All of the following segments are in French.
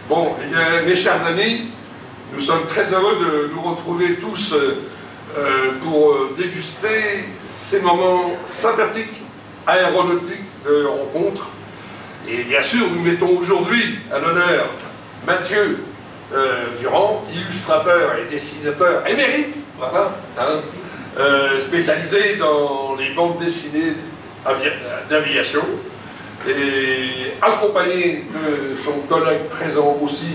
Bon, eh bien, mes chers amis, nous sommes très heureux de nous retrouver tous pour déguster ces moments sympathiques, aéronautiques de rencontre. Et bien sûr, nous mettons aujourd'hui à l'honneur Mathieu Durand, illustrateur et dessinateur émérite, voilà, hein, spécialisé dans les bandes dessinées d'aviation, et accompagné de son collègue présent aussi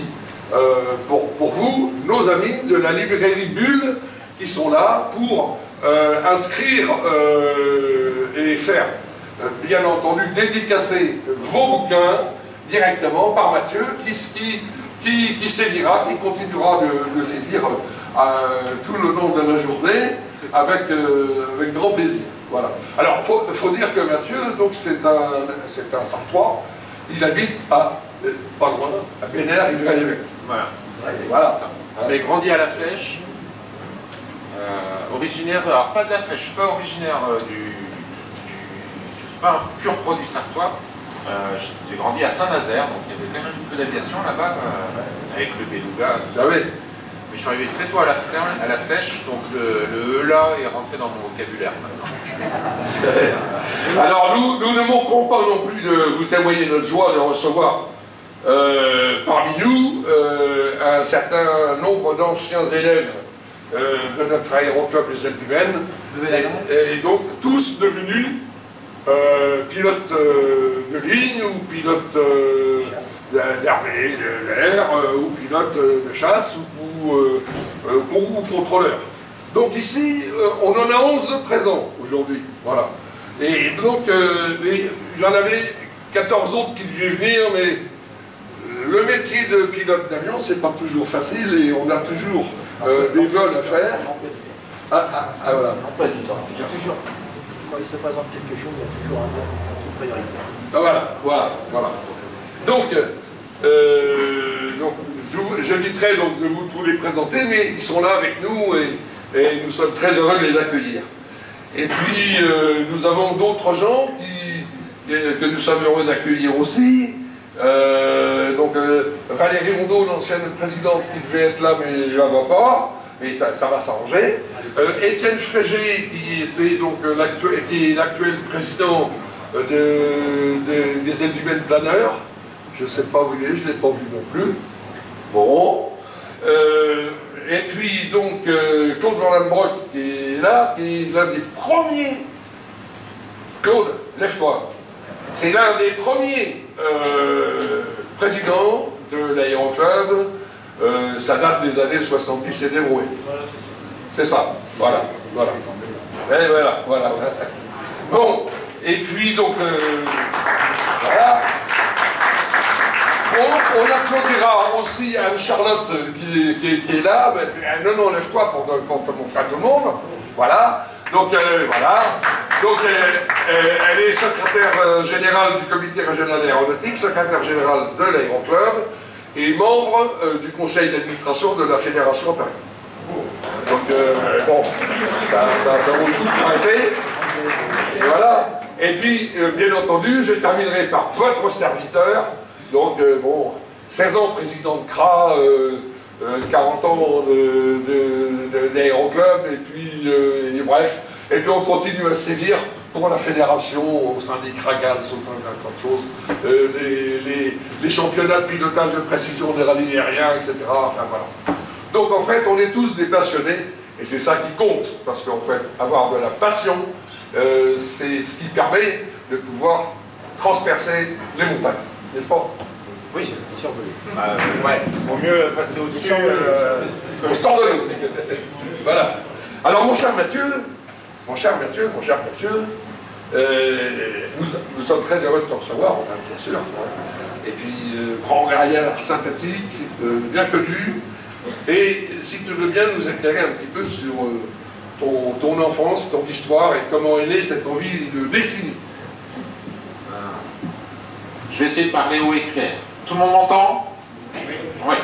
pour vous, nos amis de la librairie Bulle, qui sont là pour inscrire et faire, bien entendu, dédicacer vos bouquins directement par Mathieu, qui sévira, qui continuera de sévir tout le long de la journée avec grand plaisir. Voilà. Alors, il faut dire que Mathieu, donc c'est un Sartois, il habite pas loin, à Bénère, Ivry-l'Évêque. Voilà. Voilà. Mais grandi à La Flèche, originaire, alors pas de La Flèche, je ne suis pas originaire je ne suis pas un pur produit sartois. J'ai grandi à Saint-Nazaire, donc il y avait quand même un peu d'aviation là-bas, avec le beluga. Vous savez. Mais je suis arrivé très tôt à la Flèche, donc le E-là est rentré dans mon vocabulaire maintenant. Alors nous ne manquerons pas non plus de vous témoigner notre joie de recevoir parmi nous un certain nombre d'anciens élèves de notre aéroclub Les Ailes Humaines, et donc tous devenus pilotes de ligne ou pilotes d'armée, d'air, ou pilotes de chasse ou contrôleurs. Donc ici, on en a 11 de présents aujourd'hui, voilà. Et donc, il y en avait 14 autres qui devaient venir, mais le métier de pilote d'avion, c'est pas toujours facile et on a toujours des vols à faire. Voilà. Pas du temps. Il y a toujours, quand il se présente quelque chose, il y a toujours un peu de priorité. Voilà. Donc, j'éviterai donc de vous tous les présenter, mais ils sont là avec nous et nous sommes très heureux de les accueillir. Et puis, nous avons d'autres gens que nous sommes heureux d'accueillir aussi. Donc, Valérie Rondeau, l'ancienne présidente, qui devait être là, mais je ne la vois pas, mais ça va s'arranger. Étienne Frégé, qui était donc l'actuel président des Ailes Humaines Planeurs. Je ne sais pas où il est, je ne l'ai pas vu non plus. Bon. Et puis donc Claude Van Lambroek qui est là, qui est l'un des premiers. Claude, lève-toi. C'est l'un des premiers présidents de l'aéroclub. Ça date des années 70 et des brouettes. C'est ça. Voilà. Et voilà. Bon. Et puis donc voilà. On applaudira aussi Anne-Charlotte qui est là. Non, lève-toi pour te montrer à tout le monde. Voilà. Donc, voilà. Donc, elle est secrétaire générale du comité régional aéronautique, secrétaire générale de l'aéroclub et membre du conseil d'administration de la fédération impériale. Donc, bon, ça vaut le coup de s'arrêter. Et voilà. Et puis, bien entendu, je terminerai par votre serviteur. Donc, bon, 16 ans président de CRA, 40 ans d'aéroclub, et puis, bref, et puis on continue à sévir pour la fédération, au sein des CRAGALS, au sein d'un tas de choses, les championnats de pilotage de précision des rallyes aériens, etc. Enfin, voilà. Donc, en fait, on est tous des passionnés, et c'est ça qui compte, parce qu'en fait, avoir de la passion, c'est ce qui permet de pouvoir transpercer les montagnes. N'est-ce pas? Oui, survolé. Ouais, vaut mieux passer au-dessus. On s'envole. Voilà. Alors, mon cher Mathieu, nous sommes très heureux de te recevoir, bien sûr. Et puis, grand gaillard sympathique, bien connu. Et si tu veux bien nous éclairer un petit peu sur ton enfance, ton histoire et comment est née cette envie de dessiner. Je vais essayer de parler haut et clair. Tout le monde m'entend? Oui.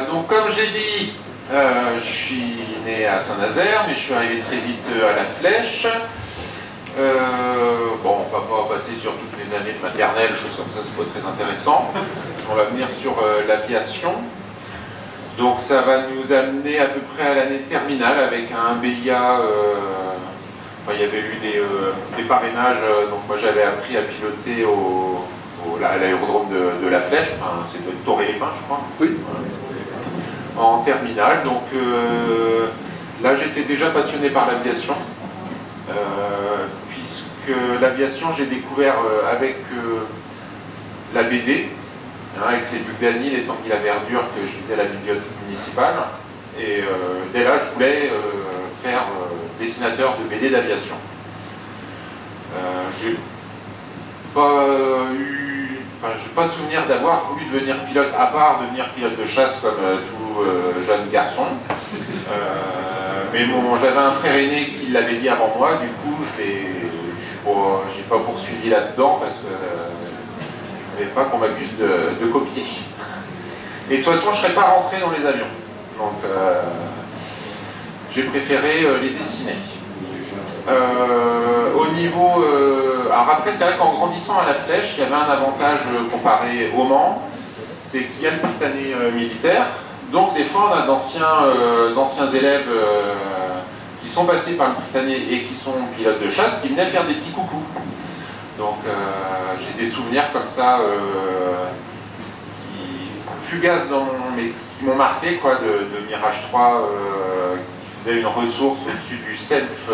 Donc comme je l'ai dit, je suis né à Saint-Nazaire, mais je suis arrivé très vite à La Flèche. Bon, on va pas passer sur toutes les années de maternelle, choses comme ça, c'est pas très intéressant. On va venir sur l'aviation. Donc ça va nous amener à peu près à l'année terminale avec un BIA. Il y avait eu des parrainages, donc moi j'avais appris à piloter à l'aérodrome de La Flèche, enfin c'était Torré-les-Pins je crois. Oui. En terminale, donc là j'étais déjà passionné par l'aviation, puisque l'aviation j'ai découvert avec la BD, avec les Ducs d'Anille, les Tanguy la Verdure que je lisais à la bibliothèque municipale, et dès là je voulais faire dessinateur de BD d'aviation. J'ai pas souvenir d'avoir voulu devenir pilote, à part devenir pilote de chasse comme tout jeune garçon. Mais bon, j'avais un frère aîné qui l'avait dit avant moi, du coup j'ai pas poursuivi là-dedans parce que je ne voulais pas qu'on m'accuse de copier. Et de toute façon, je ne serais pas rentré dans les avions. Donc j'ai préféré les dessiner. Au niveau... alors après, c'est vrai qu'en grandissant à La Flèche, il y avait un avantage comparé au Mans, c'est qu'il y a le Prytanée militaire. Donc des fois, on a d'anciens élèves qui sont passés par le Prytanée et qui sont pilotes de chasse, qui venaient faire des petits coucous. Donc j'ai des souvenirs comme ça, fugaces mais qui m'ont marqué, quoi, de Mirage 3, qui faisait une ressource au-dessus du self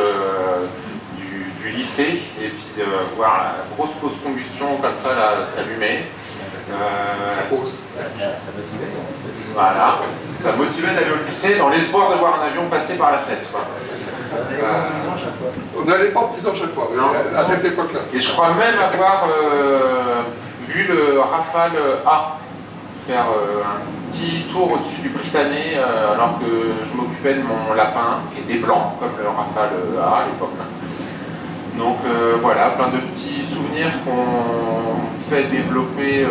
du lycée, et puis de voir la grosse post-combustion comme ça s'allumer. Ça pose. Ça motivait. Voilà, ça motivait d'aller au lycée dans l'espoir de voir un avion passer par la fenêtre, quoi. On n'allait pas en prison chaque fois, à cette époque-là. Et je crois même avoir vu le Rafale A faire un petit tour au-dessus du Prytanée alors que je m'occupais de mon lapin qui était blanc, comme le Rafale A à l'époque. Donc voilà, plein de petits souvenirs qu'on fait développer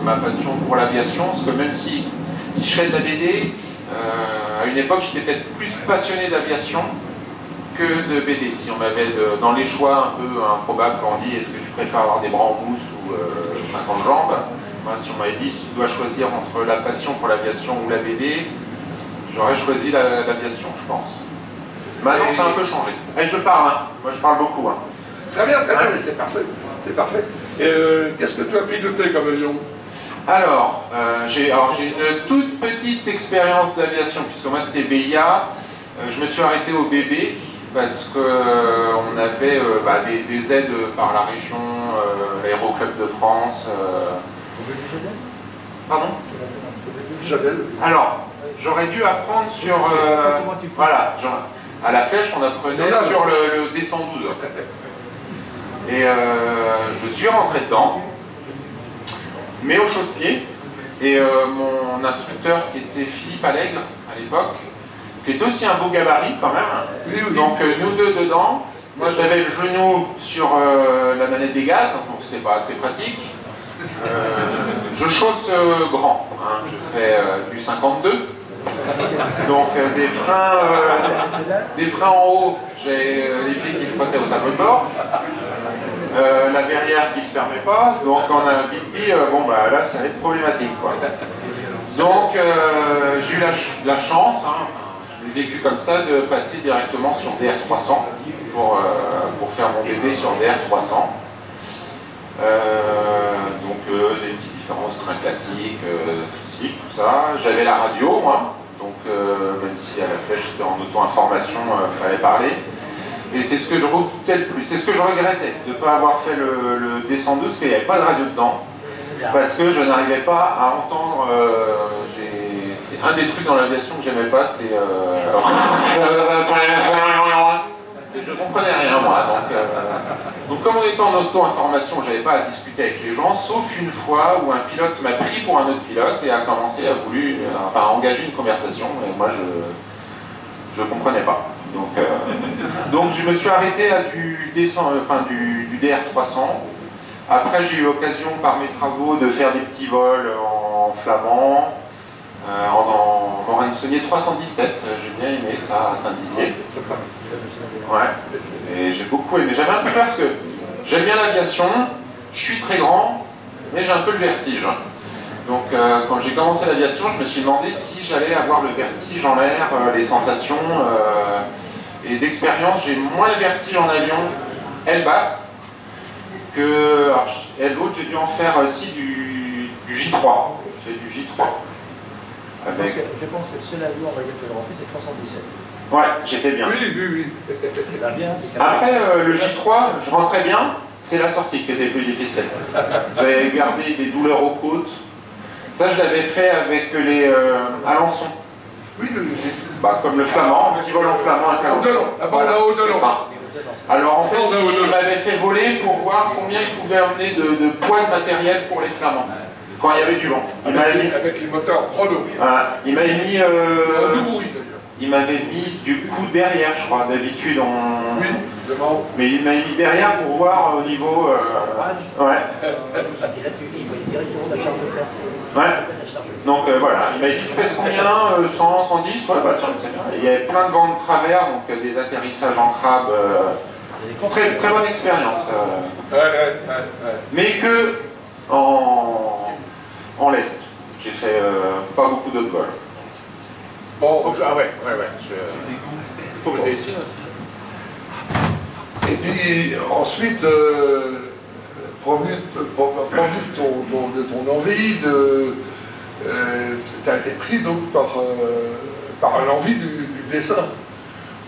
ma passion pour l'aviation, parce que même si je fais de la BD, à une époque j'étais peut-être plus passionné d'aviation que de BD. Si on m'avait dans les choix un peu improbables quand on dit est-ce que tu préfères avoir des bras en mousse ou 50 jambes, moi, si on m'avait dit si tu dois choisir entre la passion pour l'aviation ou la BD, j'aurais choisi l'aviation, je pense. Maintenant ça a un peu changé. Et je parle, hein. Moi je parle beaucoup. Hein. Très bien, mais c'est parfait. C'est parfait. Et qu'est-ce que tu as piloté comme avion? Alors, j'ai une toute petite expérience d'aviation, puisque moi c'était BIA. Je me suis arrêté au BB parce qu'on avait des aides par la région, l'Aéroclub de France. Pardon? Alors, j'aurais dû apprendre sur... voilà, à La Flèche, on apprenait sur le D112. Et je suis rentré dedans, mais au chausse-pied. Et mon instructeur, qui était Philippe Allègre à l'époque, qui était aussi un beau gabarit quand même. Oui. Donc nous deux dedans. Moi j'avais le genou sur la manette des gaz, donc c'était pas très pratique. Je chausse grand, hein. Je fais du 52. Donc des freins en haut, j'ai les pieds qui frottaient au tableau de bord. La verrière qui se fermait pas, donc on a vite dit bon bah là ça va être problématique, quoi. Donc j'ai eu la chance, hein, je l'ai vécu comme ça, de passer directement sur DR300 pour faire mon bébé sur DR300. Donc des petites différences, train classique, tout ça. J'avais la radio, moi, donc même si à La Flèche j'étais en auto-information, il fallait parler. Et c'est ce que je redoutais le plus, c'est ce que je regrettais, de ne pas avoir fait le D112, parce qu'il n'y avait pas de radio dedans, parce que je n'arrivais pas à entendre, c'est un des trucs dans l'aviation que j'aimais pas, c'est... je comprenais rien, moi, donc comme on était en auto-information, j'avais pas à discuter avec les gens, sauf une fois où un pilote m'a pris pour un autre pilote et a commencé à engager une conversation, et moi je comprenais pas. Donc je me suis arrêté à du DR300. Après j'ai eu l'occasion par mes travaux de faire des petits vols en flamand. en Lorraine-Saunier 317, j'ai bien aimé ça à Saint-Dizier. Ouais, et j'ai beaucoup aimé. J'avais un peu peur parce que j'aime bien l'aviation, je suis très grand, mais j'ai un peu le vertige. Donc quand j'ai commencé l'aviation, je me suis demandé si j'allais avoir le vertige en l'air, les sensations. Et d'expérience, j'ai moins le vertige en avion, aile basse, que aile haute, j'ai dû en faire aussi du J3. J'ai fait du J3. Avec... Je pense que le seul avion, on va dire, que rentrer, c'est 317. Ouais, j'étais bien. Oui. Après, le J3, je rentrais bien, c'est la sortie qui était plus difficile. J'avais gardé des douleurs aux côtes. Ça, je l'avais fait avec les Alençon. Oui. Bah, comme le flamand, un petit vol en flamand avec Alençon. Voilà, au-delà. Alors en fait, il m'avait fait voler pour voir combien il pouvait emmener de poids de matériel pour les flamands. Quand il y avait du vent. Avec les moteurs Renault. Voilà. Il m'avait mis... d'ailleurs. Il m'avait mis du coup derrière, je crois, d'habitude on... Oui, devant. Mais il m'avait mis derrière pour voir au niveau... Ouais. Et là, il voyait directement la charge de fer. Ouais. Donc voilà, il m'a dit tu pèses combien 100, 110 ouais, bah tiens, c'est bien. Il y avait plein de vents de travers, donc des atterrissages en crabe. Très bonne expérience. Mais que en l'Est. J'ai fait pas beaucoup d'autres vols. Bon, Faut que je dessine aussi. Et puis ensuite, provenu de ton envie tu as été pris donc par l'envie du dessin.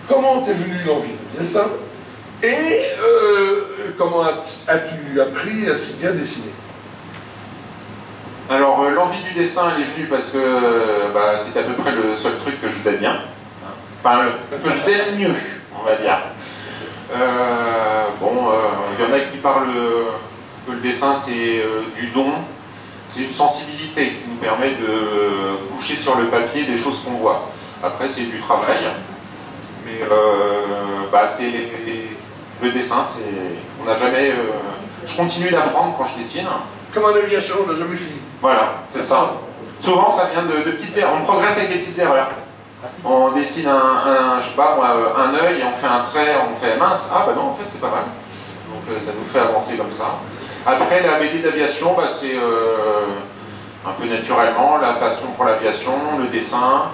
Comment t'es venu l'envie du dessin? Et comment as-tu appris à si bien dessiner? Alors l'envie du dessin elle est venue parce que c'était à peu près le seul truc que je faisais bien. Enfin, que je faisais mieux, on va dire. Il y en a qui parlent que le dessin c'est du don, c'est une sensibilité qui nous permet de coucher sur le papier des choses qu'on voit. Après c'est du travail, mais le dessin, on n'a jamais... je continue d'apprendre quand je dessine. Comme en aviation, on n'a jamais fini. Voilà, c'est ça. Souvent ça vient de petites erreurs, on progresse avec des petites erreurs. On dessine un œil et on fait un trait, on fait mince, ah bah non en fait c'est pas mal. Donc ça nous fait avancer comme ça. Après la BD d'aviation, c'est un peu naturellement la passion pour l'aviation, le dessin,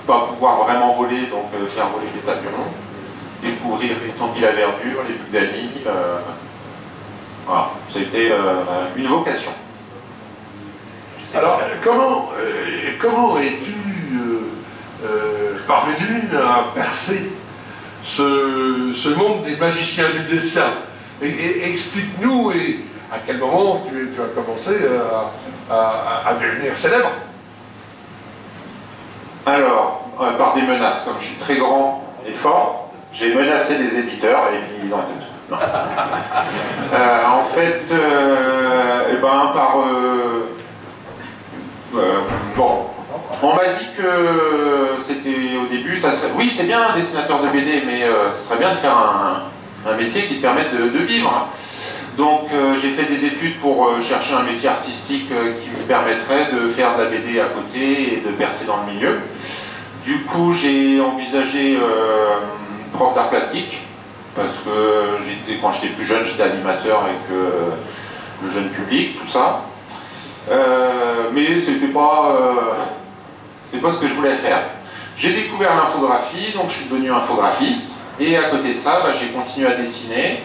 pas pouvoir vraiment voler, donc faire voler les avions, découvrir les tampis à verdure, les Bugatti, voilà, c'était une vocation. Alors, comment es-tu parvenu à percer ce monde des magiciens du dessin? Et explique-nous à quel moment tu as commencé à devenir célèbre. Alors, par des menaces, comme je suis très grand et fort, j'ai menacé les éditeurs et puis non. En fait, on m'a dit que c'était au début, ça serait, oui c'est bien un dessinateur de BD, mais ce serait bien de faire un métier qui te permette de vivre. Donc j'ai fait des études pour chercher un métier artistique qui me permettrait de faire de la BD à côté et de percer dans le milieu. Du coup j'ai envisagé prof d'art plastique, parce que quand j'étais plus jeune, j'étais animateur avec le jeune public, tout ça. Mais c'était pas ce que je voulais faire. J'ai découvert l'infographie, donc je suis devenu infographiste. Et à côté de ça, j'ai continué à dessiner,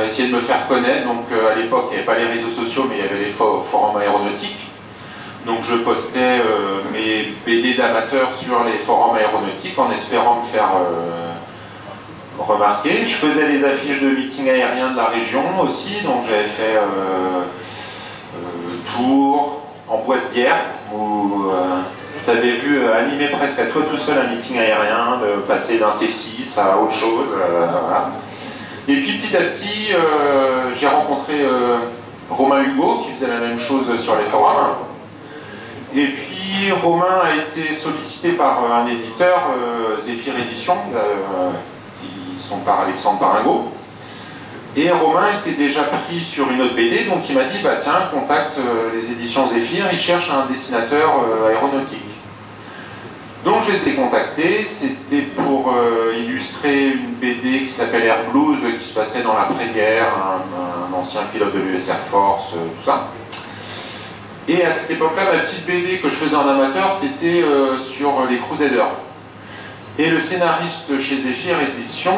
essayer de me faire connaître. Donc à l'époque, il n'y avait pas les réseaux sociaux, mais il y avait les forums aéronautiques. Donc je postais mes BD d'amateurs sur les forums aéronautiques en espérant me faire remarquer. Je faisais les affiches de meetings aériens de la région aussi, donc j'avais fait Tours, en Boisse-Bière, où tu avais vu animer presque à toi tout seul un meeting aérien, de passer d'un T6 à autre chose. Voilà. Et puis petit à petit, j'ai rencontré Romain Hugo qui faisait la même chose sur les forums. Et puis Romain a été sollicité par un éditeur, Zéphyr Édition, qui sont par Alexandre Paringot. Et Romain était déjà pris sur une autre BD, donc il m'a dit, bah tiens, contacte les éditions Zéphyr, ils cherchent un dessinateur aéronautique. Donc je les ai contactés, c'était pour illustrer une BD qui s'appelle Air Blues, qui se passait dans l'après-guerre, un ancien pilote de l'US Air Force, tout ça. Et à cette époque-là, ma petite BD que je faisais en amateur, c'était sur les Crusaders. Et le scénariste chez Zéphyr Édition,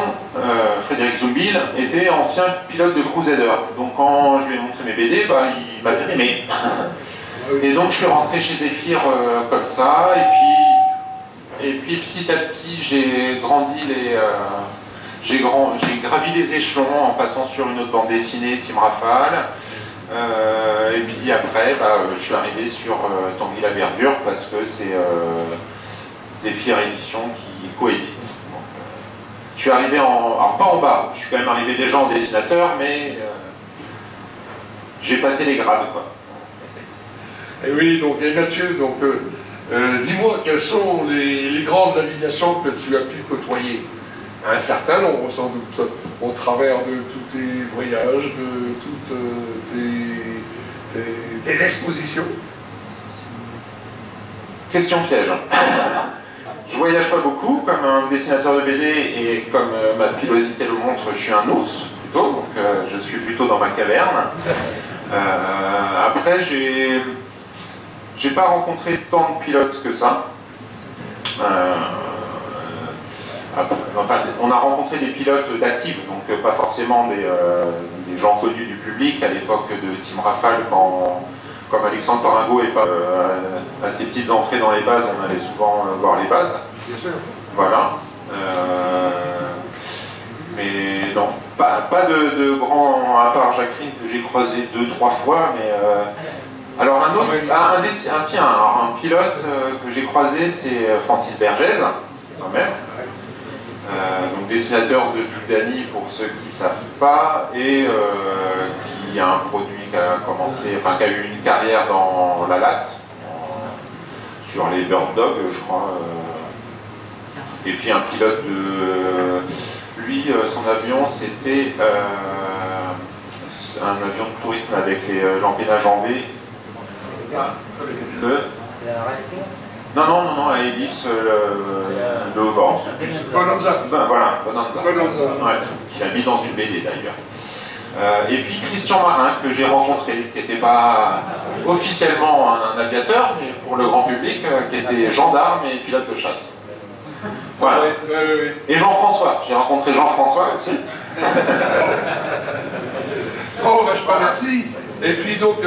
Frédéric Zumbil, était ancien pilote de Crusader. Donc quand je lui ai montré mes BD, bah, il m'a bien aimé. Et donc je suis rentré chez Zéphyr comme ça, et puis petit à petit j'ai grandi j'ai gravi les échelons en passant sur une autre bande dessinée, Team Rafale. Et puis après, bah, je suis arrivé sur Tanguy la Verdure parce que c'est Zéphyr Édition qui coédite. Je suis arrivé alors pas en bas, je suis quand même arrivé déjà en dessinateur, mais j'ai passé les grades, quoi. Et oui, donc, et Mathieu, donc, dis-moi, quelles sont les grandes navigations que tu as pu côtoyer? Un certain nombre, sans doute, au travers de tous tes voyages, de toutes tes expositions. Question piège. Je voyage pas beaucoup, comme un dessinateur de BD, et comme ma pilosité le montre, je suis un ours, plutôt, donc je suis plutôt dans ma caverne. Après, j'ai pas rencontré tant de pilotes que ça. Enfin, on a rencontré des pilotes d'actifs, donc pas forcément des gens connus du public. À l'époque de Team Rafale, comme Alexandre Paringo et pas à ses petites entrées dans les bases, on allait souvent voir les bases. Bien sûr. Voilà. Mais non, pas de grand, à part Jacqueline que j'ai croisé 2-3 fois, mais alors un autre, un pilote que j'ai croisé, c'est Francis Bergès, quand même. Donc dessinateur de Buldani pour ceux qui ne savent pas, et qui a un produit qui a commencé, enfin qui a eu une carrière dans la latte, sur les Bird Dogs, je crois. Et puis un pilote de... Lui, son avion, c'était un avion de tourisme avec l'empennage en V. Non, à hélice, le haut bord. Bonanza. Ben, voilà, Bonanza. Ouais, qui a mis dans une BD d'ailleurs. Et puis Christian Marin, que j'ai rencontré, qui n'était pas officiellement un aviateur, mais pour le grand public, qui était gendarme et pilote de chasse. Voilà. Et Jean-François, j'ai rencontré Jean-François aussi. Oh, bah, je te remercie. Et puis donc,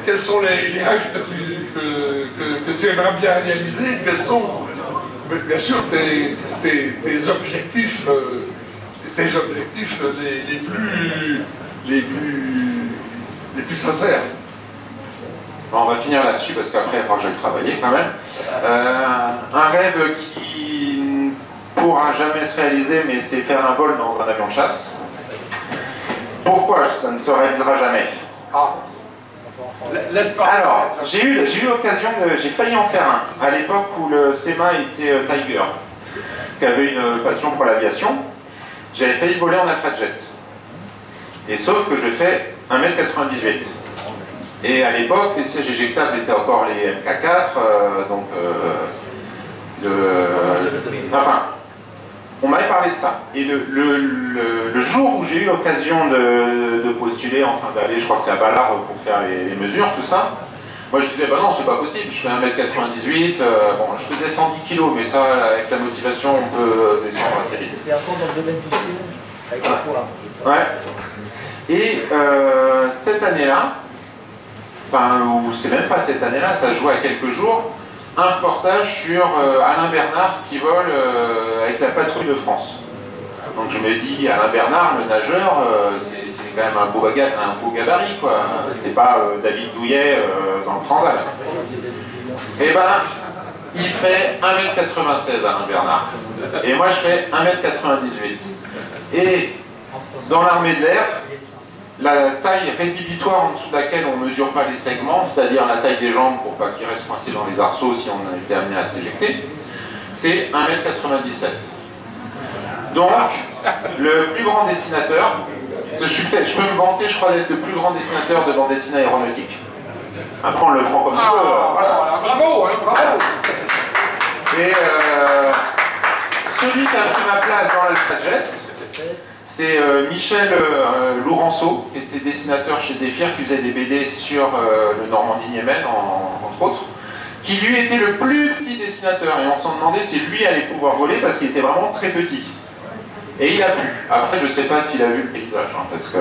quels sont les rêves que tu aimerais bien réaliser? Quels sont, bien sûr, tes objectifs, les plus sincères? Bon, on va finir là-dessus parce qu'après il va falloir que j'aille travailler quand même. Un rêve qui ne pourra jamais se réaliser, mais c'est faire un vol dans un avion de chasse. Pourquoi ça ne se réalisera jamais? Alors, j'ai eu l'occasion j'ai failli en faire un, à l'époque où le SEMA était Tiger, qui avait une passion pour l'aviation. J'avais failli voler en Alpha Jet. Et sauf que je fais 1m98. Et à l'époque, les sièges éjectables étaient encore les MK4, enfin, on m'avait parlé de ça. Et le jour où j'ai eu l'occasion de postuler, enfin d'aller, je crois que c'est à Ballard pour faire les mesures, tout ça, moi je disais, bah non, c'est pas possible, je fais 1m98, bon, je faisais 110 kg, mais ça, avec la motivation, on peut descendre assez vite. C'était encore dans le domaine du siège, avec la foi. Ouais. Et cette année-là, enfin, ou c'est même pas cette année-là, ça se joue à quelques jours, un reportage sur Alain Bernard qui vole avec la patrouille de France. Donc je me dis, Alain Bernard, le nageur, c'est quand même un beau gabarit, quoi. C'est pas David Douillet dans le Transal. Et ben, il fait 1m96, Alain Bernard. Et moi je fais 1m98. Et dans l'armée de l'air, la taille rédhibitoire en dessous de laquelle on ne mesure pas les segments, c'est-à-dire la taille des jambes pour pas qu'ils restent coincés dans les arceaux si on a été amené à s'éjecter, c'est 1m97. Donc, le plus grand dessinateur, je peux me vanter, je crois, d'être le plus grand dessinateur de bande dessinée aéronautique. Après, on le prend comme ça. Voilà, bravo, hein, bravo. Et celui qui a pris ma place dans l'Alpha-Jet, c'est Michel Lourenço, qui était dessinateur chez Zephyr, qui faisait des BD sur le Normandie-Niemen, entre autres, qui lui était le plus petit dessinateur. Et on s'en demandait si lui allait pouvoir voler parce qu'il était vraiment très petit. Et il a pu. Après, je ne sais pas s'il a vu le paysage, hein, parce que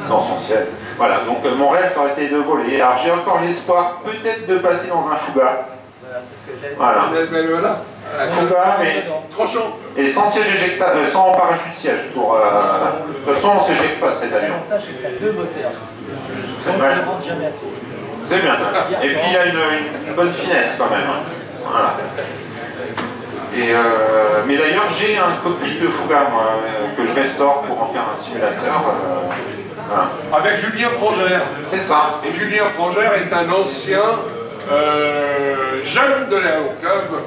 dans son ciel. Voilà, donc mon rêve, ça aurait été de voler. Alors j'ai encore l'espoir peut-être de passer dans un Fouga. Voilà, c'est ce que j'avais. Voilà. Fouga, mais Tranchant. et sans siège éjectable, sans parachute siège. Pour, de toute façon, on ne s'éjecte pas de cet avion. L'avantage, c'est qu'il y a 2 moteurs. Donc, Ouais. on ne rentre jamais à fond. C'est bien. Et puis il a une bonne finesse quand même. Voilà. Et mais d'ailleurs, j'ai un cockpit de Fouga, moi, que je restaure pour en faire un simulateur. Voilà. Avec Julien Prangère. C'est ça. Et Julien Prangère est un ancien jeune de l'aéroclub.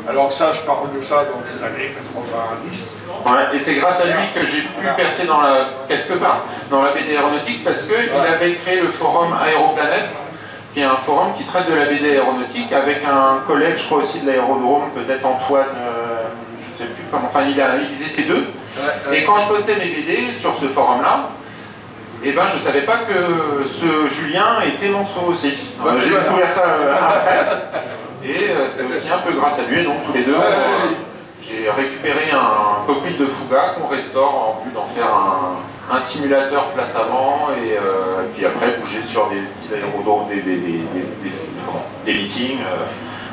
Alors ça, je parle de ça dans les années 90. Ouais, et c'est grâce à lui que j'ai pu percer quelque part dans la BD aéronautique, parce qu'il avait créé le forum Aéroplanète, qui est un forum qui traite de la BD aéronautique, avec un collègue, je crois aussi de l'aérodrome, peut-être Antoine, je ne sais plus comment, enfin ils étaient deux. Et quand je postais mes BD sur ce forum-là, eh ben, je ne savais pas que ce Julien était Monceau aussi. J'ai découvert ça après. Et c'est aussi un peu grâce à lui, donc tous les deux, j'ai récupéré un cockpit de Fouga qu'on restaure, en plus d'en faire un simulateur place avant, et puis après bouger sur des petits aérodromes, des meetings,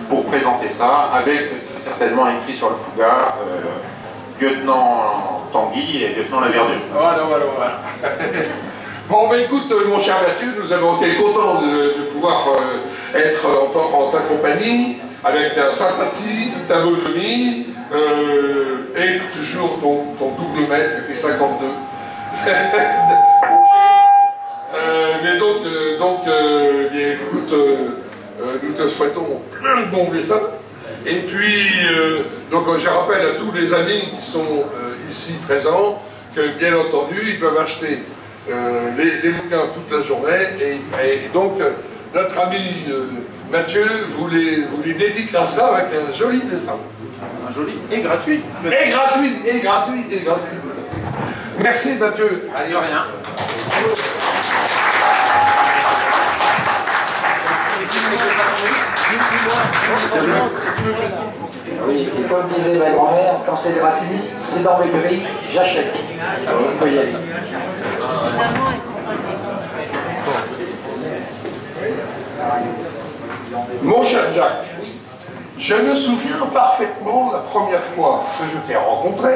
pour présenter ça, avec très certainement écrit sur le Fouga, lieutenant Tanguy et lieutenant Laverdure. Voilà. Bon, ben écoute, mon cher Mathieu, nous avons été contents de pouvoir être en ta compagnie, avec ta sympathie, ta bonhomie, et toujours ton double mètre, qui est 52. Mais donc bien, écoute, nous te souhaitons plein de bons dessins. Et puis, donc je rappelle à tous les amis qui sont ici présents que, bien entendu, ils peuvent acheter les bouquins toute la journée. Et donc, notre ami Mathieu vous les dédicacera avec un joli dessin. Un joli et gratuit. Et gratuit. Merci Mathieu. Allez, rien. Oui, c'est comme disait ma grand-mère, quand c'est gratuit, c'est dans mes grilles, j'achète. On peut y aller. Mon cher Jacques, je me souviens parfaitement la première fois que je t'ai rencontré,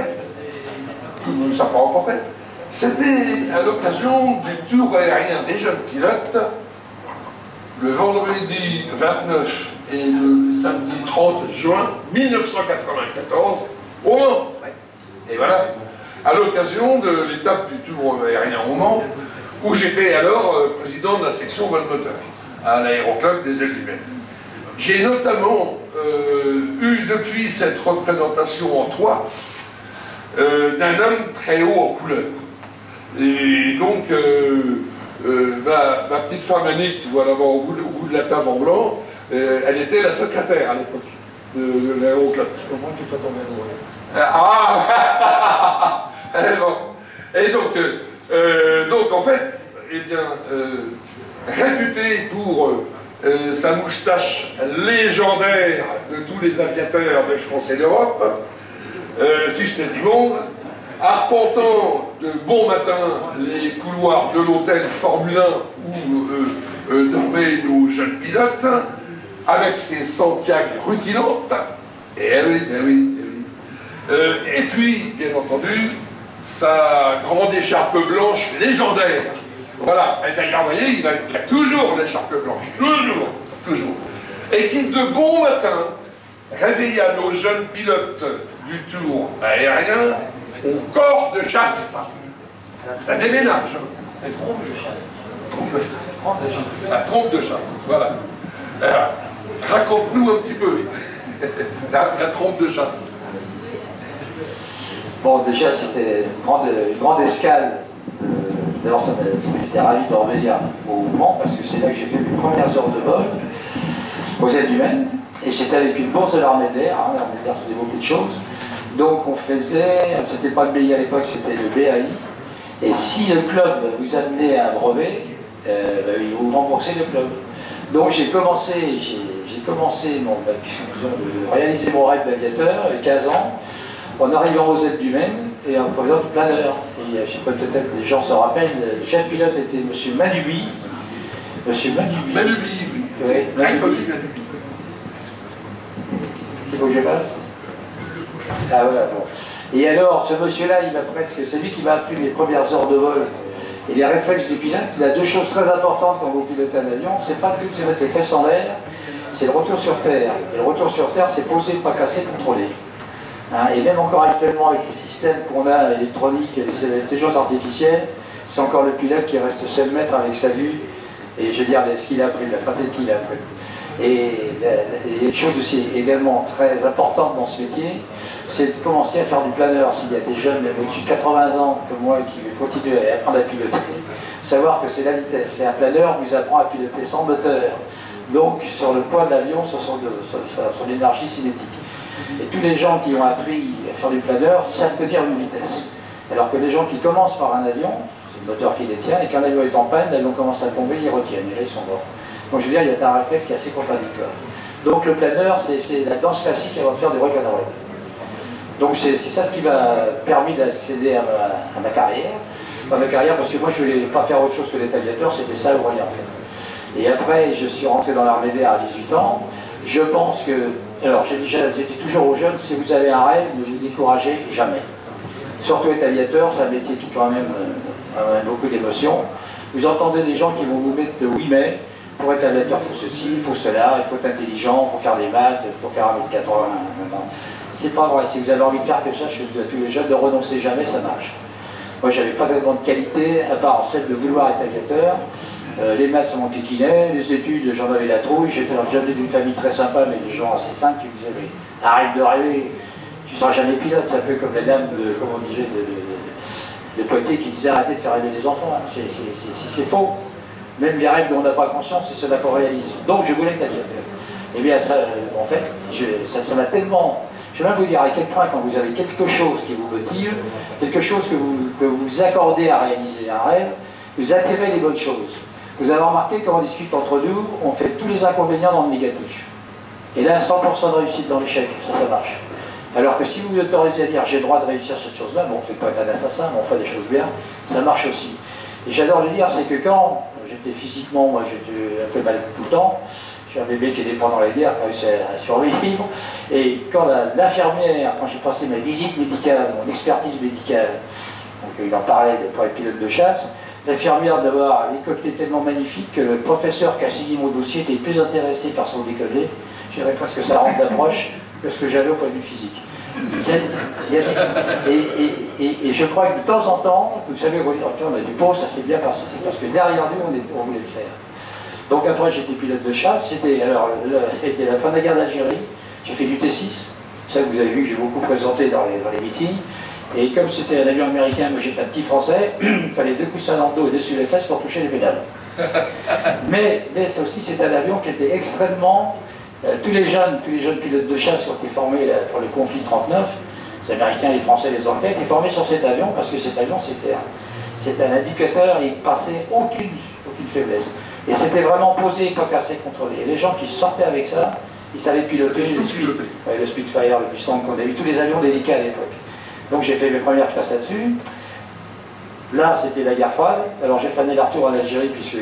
que nous ne sommes pas rencontrés, c'était à l'occasion du tour aérien des jeunes pilotes, le vendredi 29 et le samedi 30 juin 1994, au Mans. Et voilà, à l'occasion de l'étape du tour aérien au Mans, où j'étais alors président de la section vol moteur à l'aéroclub des Ailes-du-Maine. J'ai notamment eu depuis cette représentation en toi d'un homme très haut en couleur. Et donc, ma petite femme Annick, tu vois là-bas au bout de la table en blanc, elle était la secrétaire à l'époque de l'aéroclub. Au moins tu sois tombé amoureux. Ah. Et donc en fait, eh bien, réputé pour sa moustache légendaire de tous les aviateurs de France et d'Europe, si je t'ai du monde, arpentant de bon matin les couloirs de l'hôtel Formule 1 où dormaient nos jeunes pilotes, avec ses Santiago rutilantes, et puis, bien entendu, sa grande écharpe blanche légendaire. Voilà, et d'ailleurs, vous voyez, il a toujours l'écharpe blanche, toujours. Et qui, de bon matin, réveilla nos jeunes pilotes du tour aérien au corps de chasse. Ça déménage. La trompe de chasse. La trompe de chasse, voilà. Raconte-nous un petit peu la trompe de chasse. Bon, déjà, c'était une grande escale. D'abord, j'étais ravi de revenir au Mans, parce que c'est là que j'ai fait mes premières heures de vol aux aides humaines. Et j'étais avec une bourse de l'armée de l'air. L'armée de l'air faisait beaucoup de choses. Donc, on faisait, c'était pas le BI à l'époque, c'était le BAI. Et si le club vous amenait à un brevet, il vous remboursait le club. Donc, j'ai commencé de réaliser mon rêve d'aviateur, à 15 ans, en arrivant aux aides humaines et en faisant du planeur. Et je sais pas, peut-être les gens se rappellent, le chef pilote était M. Manubi. Manubi, oui. Oui, Très connu, Manubi. C'est faut que je passe. Ah voilà, bon. Et alors, ce monsieur-là, c'est lui qui m'a appris les premières heures de vol et les réflexes du pilote. Il a deux choses très importantes quand vous pilotez un avion, c'est pas que vous mettez les fesses en l'air, c'est le retour sur Terre. Et le retour sur Terre, c'est poser, pas casser, contrôler. Et même encore actuellement, avec les systèmes qu'on a électroniques et les intelligences artificielles, c'est encore le pilote qui reste seul maître avec sa vue et je veux dire ce qu'il a appris, la pratique qu'il a appris. Et une chose aussi également très importante dans ce métier, c'est de commencer à faire du planeur. S'il y a des jeunes même au-dessus de 80 ans comme moi qui continuent à apprendre à piloter, savoir que c'est la vitesse. C'est un planeur vous apprend à piloter sans moteur, donc sur le poids de l'avion, sur son énergie cinétique. Et tous les gens qui ont appris à faire du planeur savent tenir une vitesse. Alors que les gens qui commencent par un avion, c'est le moteur qui les tient, et quand l'avion est en panne, l'avion commence à tomber, ils retiennent, et là ils sont morts. Donc je veux dire, il y a un réflexe qui est assez contradictoire. Donc le planeur, c'est la danse classique avant de faire du rock'n'roll. Donc c'est ça ce qui m'a permis d'accéder à ma carrière. Parce que moi je ne voulais pas faire autre chose que d'être aviateur, c'était ça le rien en fait. Et après, je suis rentré dans l'armée d'air à 18 ans. Je pense que, alors j'ai dit toujours aux jeunes, si vous avez un rêve, ne vous découragez jamais. Surtout être aviateur, c'est un métier qui quand même beaucoup d'émotions. Vous entendez des gens qui vont vous mettre de oui mais, pour être aviateur, il faut ceci, il faut cela, il faut être intelligent, il faut faire des maths, il faut faire 1m80. C'est pas vrai, si vous avez envie de faire que ça, je dis à tous les jeunes, ne renoncez jamais, ça marche. Moi, j'avais pas de grande qualité, à part celle de vouloir être aviateur. Les maths, ça m'enquiquinait, les études, j'en avais la trouille. J'avais d'une famille très sympa, mais des gens assez simples qui me disaient mais arrête de rêver, tu ne seras jamais pilote. C'est un peu comme la dame de Poitiers qui disait arrêtez de faire rêver les enfants. C'est faux. Même les rêves dont on n'a pas conscience, c'est ceux-là qu'on réalise. Donc je voulais être aviateur. Et bien, ça, en fait, ça m'a tellement. Je vais même vous dire à quel point, quand vous avez quelque chose qui vous motive, quelque chose que vous accordez à réaliser un rêve, vous attirez les bonnes choses. Vous avez remarqué quand on discute entre nous, on fait tous les inconvénients dans le négatif. Et là, 100% de réussite dans l'échec, ça marche. Alors que si vous vous autorisez à dire j'ai le droit de réussir cette chose-là, bon, c'est pas être un assassin, mais on fait des choses bien, ça marche aussi. Et j'adore le dire, c'est que quand j'étais physiquement, moi j'étais un peu mal tout le temps, je suis un bébé qui est pendant la guerre, qui a réussi à survivre, et quand l'infirmière, quand j'ai passé ma visite médicale, mon expertise médicale, donc il en parlait pour être pilote de chasse, l'infirmière d'avoir un décolleté tellement magnifique que le professeur qui a signé mon dossier était plus intéressé par son décolleté, je dirais presque sa rampe d'approche, que ce que j'avais au point de vue physique. Et je crois que de temps en temps, vous savez, on a du pot, ça s'est bien passé, c'est parce que derrière nous, on voulait le faire. Donc après, j'étais pilote de chasse, c'était la fin de la guerre d'Algérie, j'ai fait du T6, ça vous avez vu que j'ai beaucoup présenté dans les meetings. Et comme c'était un avion américain, moi j'étais un petit français, il fallait 2 coussins dans le dos et dessus les fesses pour toucher les pédales. Mais ça aussi, c'est un avion qui était extrêmement... tous les jeunes pilotes de chasse qui ont été formés pour le conflit 39, les Américains, les Français, les Anglais, étaient formés sur cet avion parce que cet avion, c'était un indicateur et il passait aucune faiblesse. Et c'était vraiment posé, pas cassé, contrôlé. Et les gens qui sortaient avec ça, ils savaient piloter le Spitfire, le Mustang, qu'on avait tous les avions délicats à l'époque. Donc j'ai fait mes premières classes là-dessus. Là, c'était la guerre froide. Alors j'ai fané la retour en Algérie puisque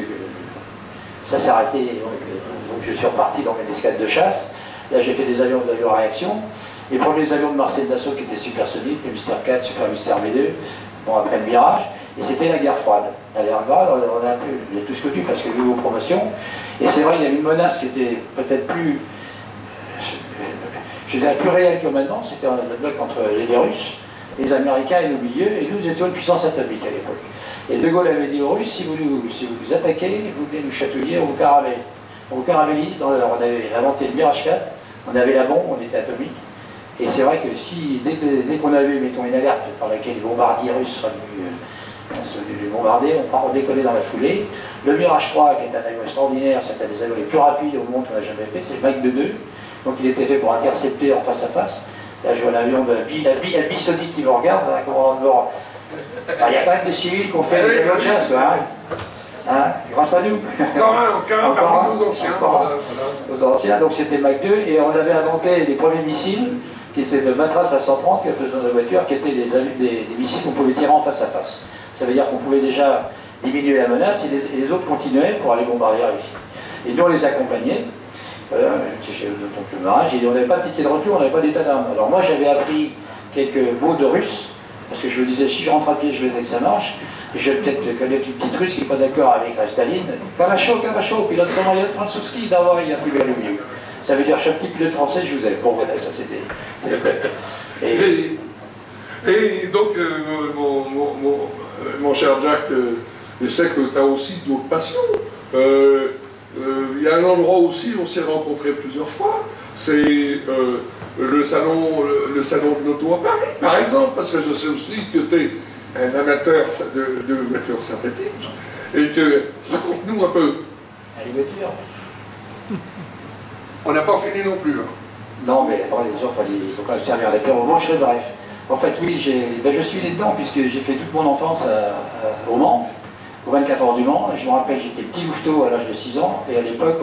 ça s'est arrêté. Donc je suis reparti dans mes escales de chasse. Là, j'ai fait des avions à réaction. Les premiers avions de Marseille d'assaut qui étaient supersoniques, le Mystère 4, Super Mystère V2, bon, après le Mirage. Et c'était la guerre froide. À l'air grade, on a tout ce que tu parce qu'il y a eu vos promotions. Et c'est vrai, il y avait une menace qui était peut-être plus... je dirais plus réelle que maintenant. C'était le bloc entre les Russes, les Américains et nos milieux, et nous étions une puissance atomique à l'époque. Et De Gaulle avait dit aux Russes, si vous nous attaquez, vous venez nous chatouiller, on vous caravélise. On avait inventé le Mirage 4, on avait la bombe, on était atomique. Et c'est vrai que si, dès qu'on avait, mettons, une alerte par laquelle les bombardiers russes seraient venus bombarder, on décollait dans la foulée. Le Mirage 3, qui est un avion extraordinaire, c'est un des avions les plus rapides au monde qu'on a jamais fait, c'est le Mach 2. Donc il était fait pour intercepter en face à face. Là, je vois l'avion de la bisonique qui me regarde, hein, comment on bord. Il y a quand même des civils qui ont fait des avions de chasse, quoi, hein, grâce à nous. Encore parmi nos anciens. Nos anciens, donc c'était Mach 2, et on avait inventé les premiers missiles, qui étaient de Matras à 130, qui faisaient dans la voiture, qui étaient des missiles qu'on pouvait tirer en face à face. Ça veut dire qu'on pouvait déjà diminuer la menace, et les autres continuaient pour aller bombarder la Russie. Et nous, on les accompagnait. J'étais chez le tonton Marage, et on n'avait pas de ticket de retour, on n'avait pas d'état d'armes. Alors moi, j'avais appris quelques mots de russe, parce que je me disais, si je rentre à pied, je vais que ça marche. Je vais peut-être connaître une petite russe qui n'est pas d'accord avec la Staline. Karacho, pilote Samoyed Fransouski, d'avoir il y a plus vers le milieu. Ça veut dire, chaque petit pilote français, je vous aime. Bon, voilà, ça c'était. Et donc, mon cher Jack, je sais que tu as aussi d'autres passions. Il y a un endroit aussi où on s'est rencontrés plusieurs fois, c'est le salon de l'auto à Paris, par exemple, parce que je sais aussi que tu es un amateur de voitures synthétiques, et que, raconte-nous un peu. Les voitures. On n'a pas fini non plus. Hein. Non, mais après, il faut quand même servir les pères au manche, bref. En fait, oui, je suis là-dedans, puisque j'ai fait toute mon enfance au Mans, au 24 heures du Mans. Et je me rappelle, j'étais petit louveteau à l'âge de 6 ans, et à l'époque,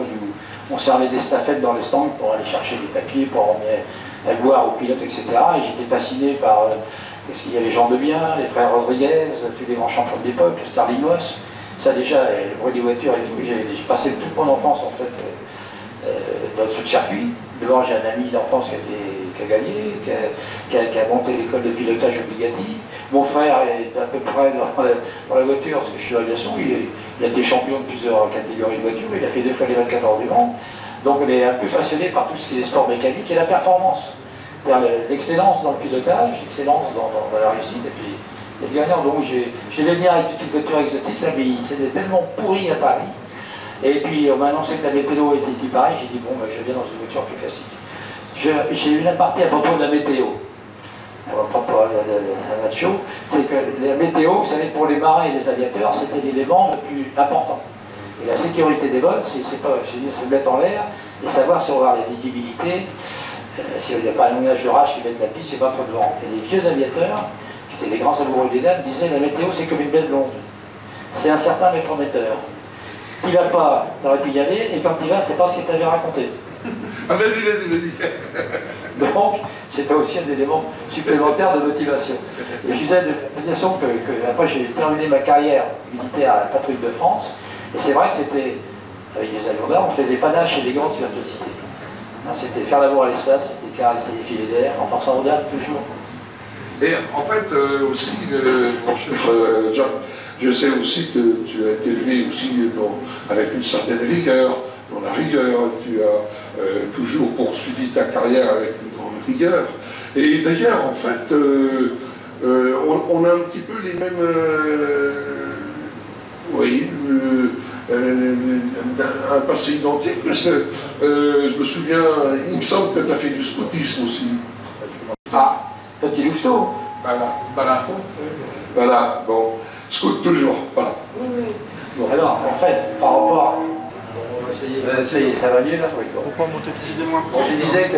on servait des stafettes dans les stands pour aller chercher des papiers, pour emmener à boire aux pilotes, etc. Et j'étais fasciné par parce qu'il y avait Jean Debien, les frères Rodriguez, tous les grands champions de l'époque, Starling Moss. Ça déjà, le bruit des voitures et tout, j'ai passé toute mon enfance en fait dans ce circuit. D'abord, j'ai un ami d'enfance qui a gagné, qui a monté l'école de pilotage au Bugatti. Mon frère est à peu près dans la voiture, parce que je suis dans l'aviation, il a été champion de plusieurs catégories de voitures, il a fait 2 fois les 24 heures du Mans. Donc on est un peu passionné par tout ce qui est sport mécanique et la performance. L'excellence dans le pilotage, l'excellence dans la réussite, et puis les gagnants. Donc j'ai venir avec une petite voiture exotique, là, mais c'était tellement pourri à Paris. Et puis on m'a annoncé que la météo était pareil, j'ai dit bon, je viens dans une voiture plus classique. J'ai eu une aparté à propos de la météo. À propos de la show, c'est que la météo, vous savez, pour les marins et les aviateurs, c'était l'élément le plus important. Et la sécurité des vols, c'est se mettre en l'air et savoir si on va avoir la visibilité, s'il n'y a pas un nuage d'orage qui met la piste, c'est pas trop de vent. Et les vieux aviateurs, qui étaient des grands amoureux des dames, disaient la météo c'est comme une belle blonde. C'est incertain mais prometteur. Tu vas pas, t'aurais pu y aller, et quand tu vas, c'est pas ce qu'il t'avait raconté. Ah, vas-y. Donc, c'était aussi un élément supplémentaire de motivation. Et je disais de toute façon que après j'ai terminé ma carrière militaire à la patrouille de France, et c'est vrai que c'était, avec des avions d'armes, on faisait panache et élégance sur la société. C'était faire l'amour à l'espace, c'était caresser les filets d'air, en pensant aux dames toujours. Et en fait, aussi, mon cher Jack, je sais aussi que tu as été élevé aussi avec une certaine rigueur, dans la rigueur, tu as toujours poursuivi ta carrière avec une grande rigueur. Et d'ailleurs, en fait, on a un petit peu les mêmes... oui, un passé identique, parce que je me souviens, il me semble que tu as fait du scoutisme aussi. Ah, petit louveteau. Voilà, bon, scout toujours, voilà. Bon, alors, en fait, par rapport... ça y est, ça va mieux là? Oui, bon. Je disais que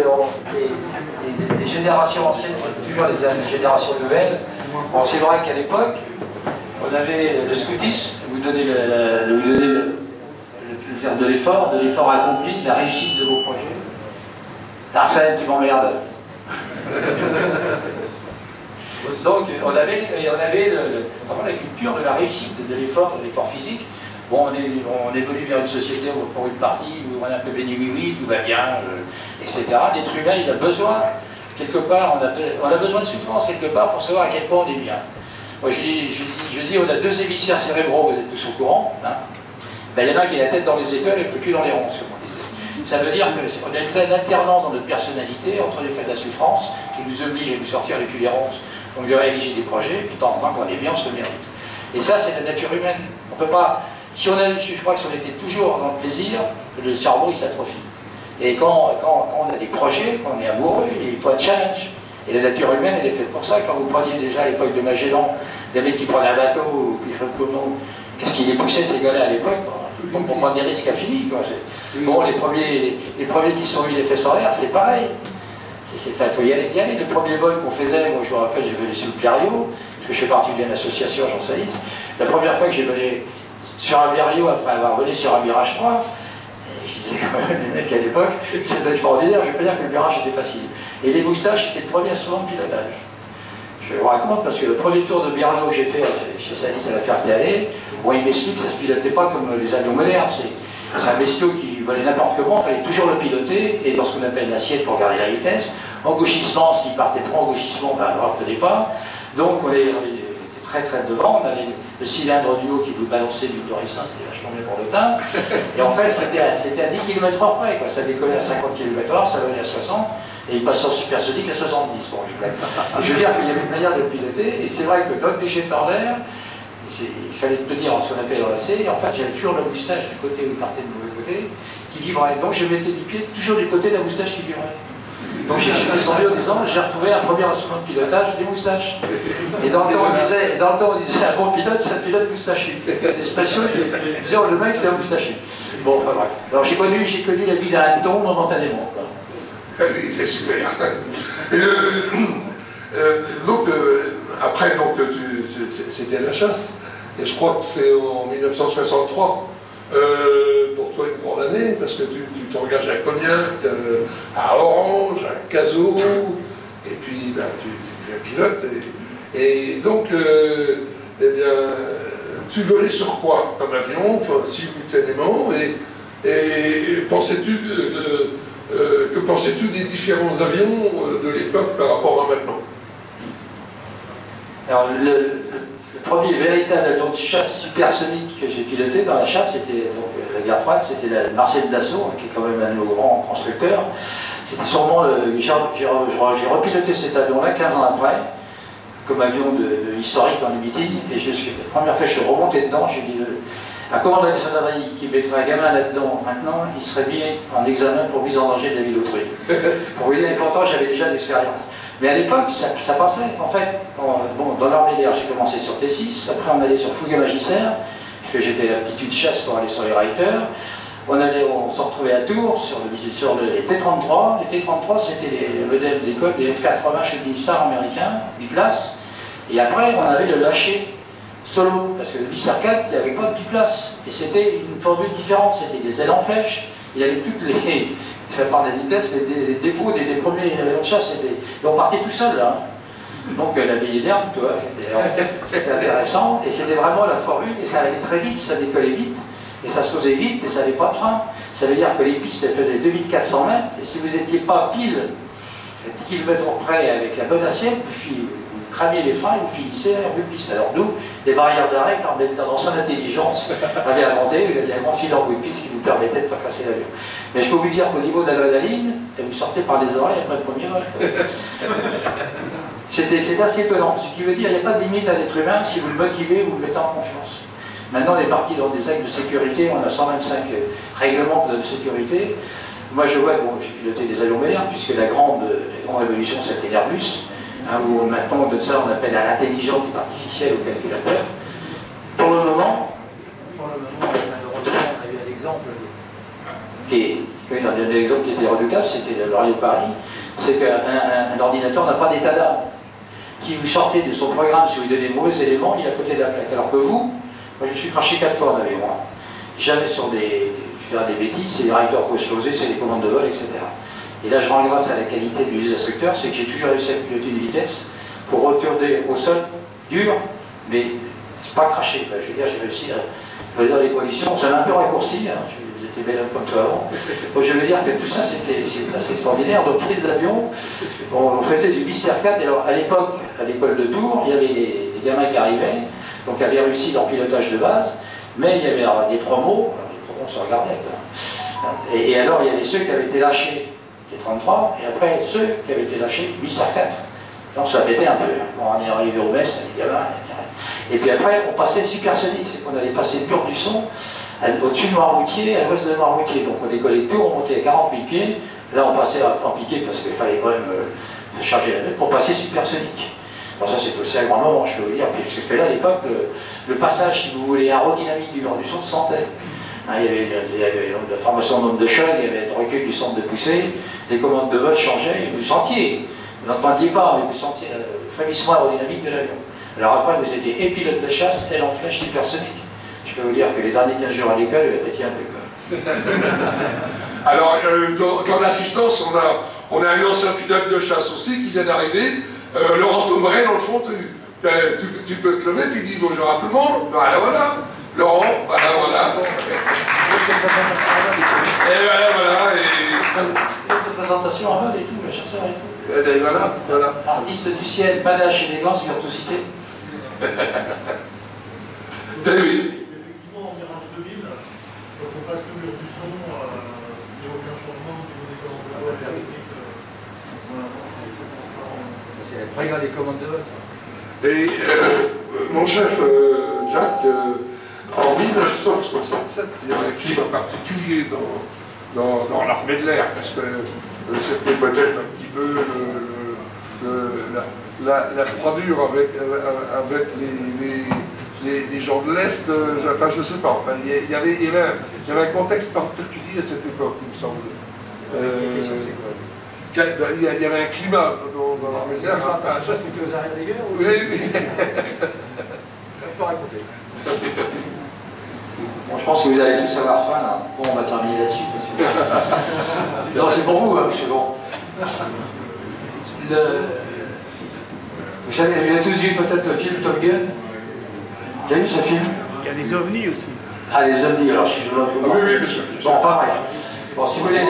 les générations anciennes, toujours les générations nouvelles, bon, c'est vrai qu'à l'époque, on avait le scoutisme, vous donnez de l'effort accompli, de la réussite de vos projets. Arsène, tu m'emmerdes. Donc on avait vraiment la culture de la réussite, de l'effort physique. Bon, on évolue vers une société pour une partie où on est un peu béni oui, tout va bien, etc. L'être humain, il a besoin, quelque part, on a besoin de souffrance quelque part pour savoir à quel point on est bien. Moi je dis, on a 2 hémisphères cérébraux, vous êtes tous au courant. Hein. Ben, il y en a un qui a la tête dans les épaules et le cul dans les ronces, comme on disait. Ça veut dire qu'on a une alternance dans notre personnalité entre les faits de la souffrance qui nous oblige à nous sortir les culs les ronces, on veut réaliser des projets, puis tant qu'on est bien, on se le mérite. Et ça, c'est la nature humaine. On peut pas... je crois que si on était toujours dans le plaisir, le cerveau, il s'atrophie. Et quand on a des projets, quand on est amoureux, il faut un challenge. Et la nature humaine, elle est faite pour ça. Quand vous preniez déjà à l'époque de Magellan, des mecs qui prenaient un bateau, puis qu'est-ce qui les poussait ces gars-là à l'époque? Bon, pour prendre des risques infinis, quoi. Bon, les premiers qui sont eu les fesses en l'air, c'est pareil. Il faut y aller. Le premier vol qu'on faisait, moi je me rappelle, j'ai volé sur le Blériot, parce que je fais partie d'une association, j'en sais. La première fois que j'ai volé sur un Blériot, après avoir volé sur un Mirage 3, je disais quand même, les mecs à l'époque, c'était extraordinaire, je ne vais pas dire que le Mirage était facile. Et les moustaches, c'était le premier instrument de pilotage. Je vous raconte parce que le premier tour de Berlin que j'ai fait chez Salis à la Ferté-Allée, bon, il m'explique que ça ne se pilotait pas comme les avions modernes. C'est un bestiau qui volait n'importe comment, il fallait toujours le piloter, et dans ce qu'on appelle l'assiette pour garder la vitesse. En gauchissement, s'il partait trop en gauchissement, ben, on ne retenait pas. Donc on était très très devant, on avait le cylindre du haut qui vous balançait du Dorissin, c'était vachement bien pour le teint. Et en fait, c'était à 10 km/h près, quoi. Ça décollait à 50 km/h, ça venait à 60, et il passait en supersonique à 70. Bon, je veux dire qu'il y avait une manière de le piloter, et c'est vrai que dans le déchet par l'air, il fallait tenir en ce qu'on appelle enlacé, et en fait j'avais toujours la moustache du côté où il partait du mauvais côté, qui vibrait. Donc je mettais du pied toujours du côté de la moustache qui vibrait. Donc je suis descendu en disant, j'ai retrouvé un premier instrument de pilotage, des moustaches. Et dans le temps on disait, un bon pilote, c'est un pilote moustachu. Les spatiaux, ils disaient, oh, le mec c'est un moustachu. Bon, enfin bref. Alors j'ai connu la vie d'un hanneton momentanément. Oui, c'est super. Donc, après, c'était la chasse. Et je crois que c'est en 1963, pour toi une grande année, parce que tu t'engages à Cognac, à Orange, à Cazaux, et puis ben, tu deviens pilote. Et donc, eh bien, tu volais sur quoi comme avion, enfin, simultanément, et pensais-tu que pensais-tu des différents avions de l'époque par rapport à maintenant? Alors, le premier véritable avion de chasse supersonique que j'ai piloté dans la chasse, c'était la guerre froide, c'était la Marcel Dassault, qui est quand même un de nos grands constructeurs. C'était sûrement j'ai repiloté cet avion-là 15 ans après, comme avion historique dans les meetings, et la première fois que je suis remonté dedans, j'ai dit un commandant de gendarmerie qui mettrait un gamin là-dedans, maintenant, il serait mis en examen pour mise en danger de la vie d'autrui. Pour vous dire, pourtant, j'avais déjà d'expérience. Mais à l'époque, ça passait. En fait, bon, dans l'armée d'air, j'ai commencé sur T6, après on allait sur Fougueux-Magistère, puisque j'étais à l'aptitude chasse pour aller sur les Reiters. On s'en retrouvait à Tours sur les T-33. Les T-33, c'était les modèles d'école des F-80 chez Dinistar américain, biplace. Et après, on avait le lâcher solo, parce que le Mister 4, il n'y avait pas de biplace. Et c'était une formule différente, c'était des ailes en flèche. Il y avait toutes les, fait par la vitesse, les défauts des premiers avions de chasse. Et on partait tout seul, là. Donc la vieille d'herbe, tu vois, c'était intéressant. Et c'était vraiment la formule, et ça allait très vite, ça décollait vite. Et ça se faisait vite, mais ça n'avait pas de frein. Ça veut dire que les pistes, elles faisaient 2400 mètres, et si vous n'étiez pas pile, 10 km près avec la bonne assiette, vous cramiez les freins et vous finissez en bout de piste. Alors nous, les barrières d'arrêt, dans son intelligence, avaient inventé, il y avait un grand fil en bout de piste qui nous permettait de ne pas casser l'avion. Mais je peux vous dire qu'au niveau de l'adrénaline, vous sortez par les oreilles après le premier vol. C'est assez étonnant. Ce qui veut dire qu'il n'y a pas de limite à l'être humain, si vous le motivez, vous le mettez en confiance. Maintenant, on est parti dans des actes de sécurité, on a 125 règlements de sécurité. Moi, je vois, bon, j'ai piloté des avions modernes, puisque la grande révolution, c'était l'Airbus, hein, où maintenant, de ça, on appelle à l'intelligence artificielle au calculateur. Pour le moment, malheureusement, on a eu un exemple qui était redoutable, c'était le Laurier de Paris, c'est qu'un ordinateur n'a pas d'état d'âme. Si vous sortez de son programme, si vous lui donnez des mauvais éléments, il est à côté de la plaque. Alors que vous, moi je me suis craché 4 fois en avion. Jamais sur des bêtises, c'est des réacteurs qui ont explosé, c'est des commandes de vol, etc. Et là je rends grâce à la qualité des instructeurs, c'est que j'ai toujours réussi à piloter une vitesse pour retourner au sol, dur, mais c'est pas craché. Je veux dire, j'ai réussi à dans les conditions, ça m'a un peu raccourci, hein, j'étais bel homme comme toi avant. Donc je veux dire que tout ça c'était assez extraordinaire. Donc les avions, on faisait du Mister 4, et alors à l'époque, à l'école de Tours, il y avait des gamins qui arrivaient, donc qui avaient réussi leur pilotage de base, mais il y avait des promos, on se regardait. Et alors il y avait ceux qui avaient été lâchés, les 33, et après ceux qui avaient été lâchés, Mister 4. Donc ça pétait un peu. Bon, on est arrivé au Metz, les gamins, et puis après on passait supersonique, c'est qu'on allait passer pur du son au-dessus de Noirmoutier, à l'ouest de Noirmoutier. Donc on décollait tout, on montait à 40 000 pieds. Là on passait en piqué parce qu'il fallait quand même charger la note pour passer supersonique. Bon, ça c'est aussi un grand moment, je peux vous dire, parce que là à l'époque, le passage, si vous voulez, aérodynamique du vent du son se sentait. Hein, il y avait la formation de nombre de chocs, il y avait le recul du centre de poussée, les commandes de vol changeaient, et vous sentiez. Vous n'entendiez pas, mais vous sentiez le frémissement aérodynamique de l'avion. Alors après, vous étiez et pilote de chasse, et en flèche supersonique. Je peux vous dire que les derniers 15 jours à l'école, vous étiez un peu comme. Alors, dans l'assistance, on a un ancien pilote de chasse aussi qui vient d'arriver, Laurent Thomeray, dans le fond, tu peux te lever, puis dire bonjour à tout le monde. Voilà, voilà. Laurent, voilà. Et voilà. De présentation en mode et tout, le chasseur et tout. Et voilà. Artiste du ciel, panache, élégance, virtuosité. Eh oui. Effectivement, en Mirage 2000, quand on passe le mur du son, il n'y a aucun changement au niveau des commandes de vol, C'est la première des commandes de vol, ça. Et mon chef Jacques, en 1967, il y avait un climat particulier dans l'armée de l'air, parce que c'était peut-être un petit peu la froidure avec les gens de l'Est, enfin je ne sais pas, enfin, il y avait un contexte particulier à cette époque, il me semble. Il y avait un climat dans l'armée de l'air. Ça c'était aux arrêts des guerres ou... Oui. Je peux raconter. Bon, je pense que vous allez tous avoir faim là. Bon, on va terminer là-dessus. Non, c'est pour vous, hein, parce que bon. Vous savez, vous avez tous vu peut-être le film Top Gun. Vous avez vu ce film? Il y a les ovnis aussi. Ah, les ovnis, alors si je dois vous... Oui, bien sûr. Bon, enfin bref. Bon, si vous voulez,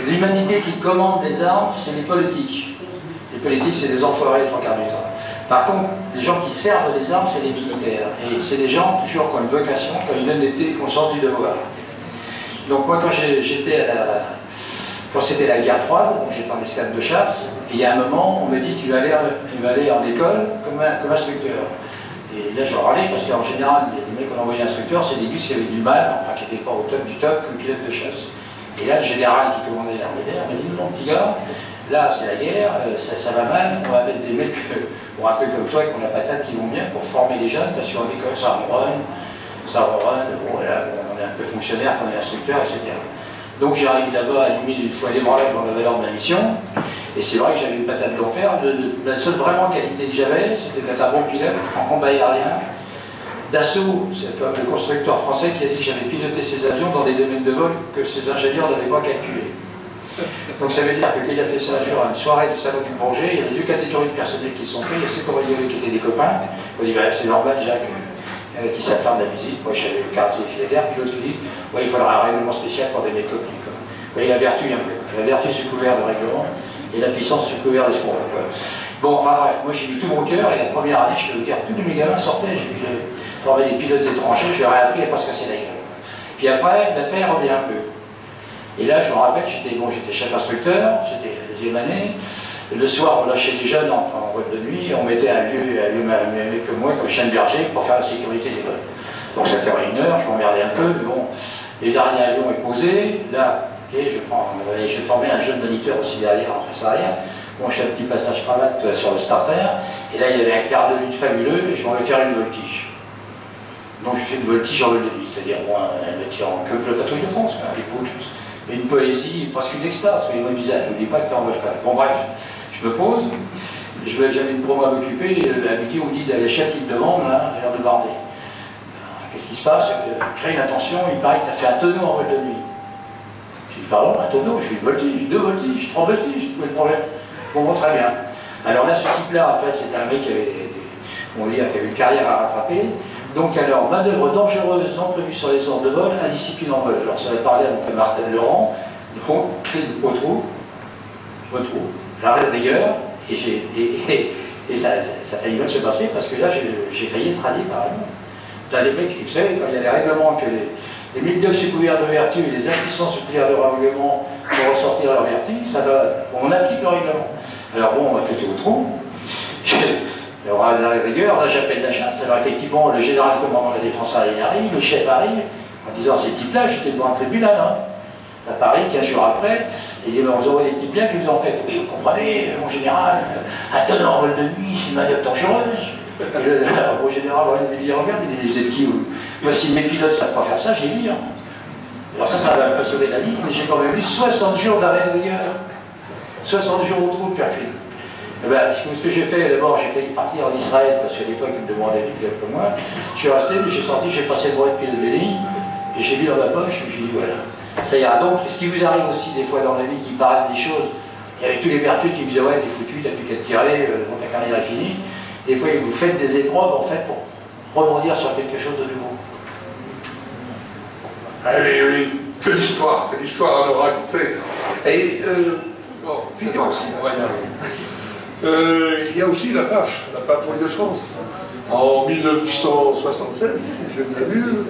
l'humanité qui commande les armes, c'est les politiques. Les politiques, c'est des enfoirés les trois quarts du temps. Par contre, les gens qui servent les armes, c'est les militaires. Et c'est des gens, toujours, qui ont une vocation, qui ont une honnêteté, qui ont sens du devoir. Donc moi, quand j'étais quand c'était la guerre froide, donc j'étais en escadre de chasse, et il y a un moment, on me dit, tu vas aller en école comme instructeur. Et là, je leur râlais, parce qu'en général, les mecs qu'on envoyait instructeurs, c'est des gus qui avaient du mal, enfin qui n'étaient pas au top du top, comme pilote de chasse. Et là, le général qui commandait l'armée d'air m'a dit, non, petit gars, là, c'est la guerre, ça va mal, on va mettre des mecs un peu comme toi, qui ont la patate, qui vont bien, pour former les jeunes, parce qu'en école, ça ronronne, bon, là, on est un peu fonctionnaire, on est instructeur, etc. Donc j'arrive là-bas à limite une fois débranlable dans la valeur de ma mission, et c'est vrai que j'avais une patate d'enfer. La seule vraiment qualité que j'avais, c'était d'être un bon pilote en combat aérien. Dassault, c'est le constructeur français qui a dit que j'avais piloté ces avions dans des domaines de vol que ces ingénieurs n'avaient pas calculés. Donc ça veut dire que quand il a fait ça un jour à une soirée du salon du projet, il y avait deux catégories de personnels qui sont faits, il y a ceux qui étaient des copains, on dit bah, c'est normal Jacques, avec qui ça ferme la visite, moi j'avais le quartier filet d'air, puis l'autre qui dit ouais, il faudra un règlement spécial pour des mecs comme lui. Vous voyez la vertu un peu, la vertu sous couvert de règlement et la puissance sous couvert d'espoir. Bon, enfin bref, moi j'ai mis tout mon cœur et la première année, je peux vous dire, tous mes gamins sortaient, j'ai formé des pilotes étrangers, je leur ai appris à ne pas se casser la gueule. Puis après, la paix revient un peu. Et là, je me rappelle, j'étais chef instructeur, c'était la deuxième année. Le soir, on lâchait les jeunes en boîte de nuit, on mettait un vieux mec comme moi, comme chien de berger, pour faire la sécurité des vols. Donc ça durait 1 heure, je m'emmerdais un peu, mais bon, les derniers avions est posé, là, okay, je formais un jeune moniteur aussi derrière, en face arrière. Bon, je fais un petit passage cravate sur le starter, et là, il y avait un quart de lune fabuleux, et je m'en vais faire une voltige. Donc je fais une voltige en vol de nuit, c'est-à-dire moi, un métier en queue de la patrouille de France, une poésie, presque une extase, mais mon visage, je ne dis pas que tu en veux pas. Bon bref, je me pose, j'avais une promo à m'occuper, et à midi on me dit, le chef qui te demande, hein, j'ai l'air de barder. Qu'est-ce qui se passe? Crée une attention, il paraît que tu as fait un tonneau en vol de nuit. Je dis, pardon, un tonneau, je fais une voltige, 2 voltiges, 3 voltiges, où est le problème? Bon, très bien. Alors là, ce type-là, en fait, c'était un mec qui avait, qui avait une carrière à rattraper. Donc alors, manœuvre dangereuse non prévue sur les ordres de vol, indiscipline en vol. Alors ça va parler à Martin Laurent, donc clé de trou, j'arrête rigueur, et ça a failli mal se passer parce que là j'ai failli être radé par exemple. Là les mecs, vous savez, quand il y a les règlements que les 1002 sous couvert de vertu et les impuissants sous couvert de règlement pour ressortir leur vertu, ça va, on applique le règlement. Alors bon, on m'a fait au trou. Il y aura de la rigueur, là j'appelle la chasse. Alors effectivement, le général commandant de la défense aérienne arrive, le chef arrive, en disant ces types-là, j'étais devant un tribunal, hein, à Paris, 15 jours après, ils disaient, on vous envoie des types-là qui vous en fait. Oui, vous comprenez, mon général, attendre en vol de nuit, c'est une manœuvre dangereuse. Et le général va lui dire, regarde, vous êtes qui vous? Moi, si mes pilotes ne savent pas faire ça, j'ai dit. Hein. Alors ça va pas sauver la vie, mais j'ai quand même eu 60 jours d'arrêt de guerre. 60 jours au trou, Churchill. Eh ben, ce que j'ai fait, d'abord, j'ai failli partir en Israël, parce qu'à l'époque, ils me demandaient des pilotes comme moi. Je suis resté, mais j'ai sorti, j'ai passé le brevet de pilote de ligne, et j'ai mis dans ma poche, et j'ai dit, voilà. Ça ira. Donc, ce qui vous arrive aussi des fois dans la vie, qui paraissent des choses, il y avait tous les vertus qui me disaient, ouais, t'es foutu, t'as plus qu'à te tirer, ta carrière est finie. Des fois, vous faites des épreuves, en fait, pour rebondir sur quelque chose de nouveau. Ah oui, oui, que l'histoire à nous raconter. Et, bon, il y a aussi la PAF, la Patrouille de France. En 1976, si je ne m'abuse,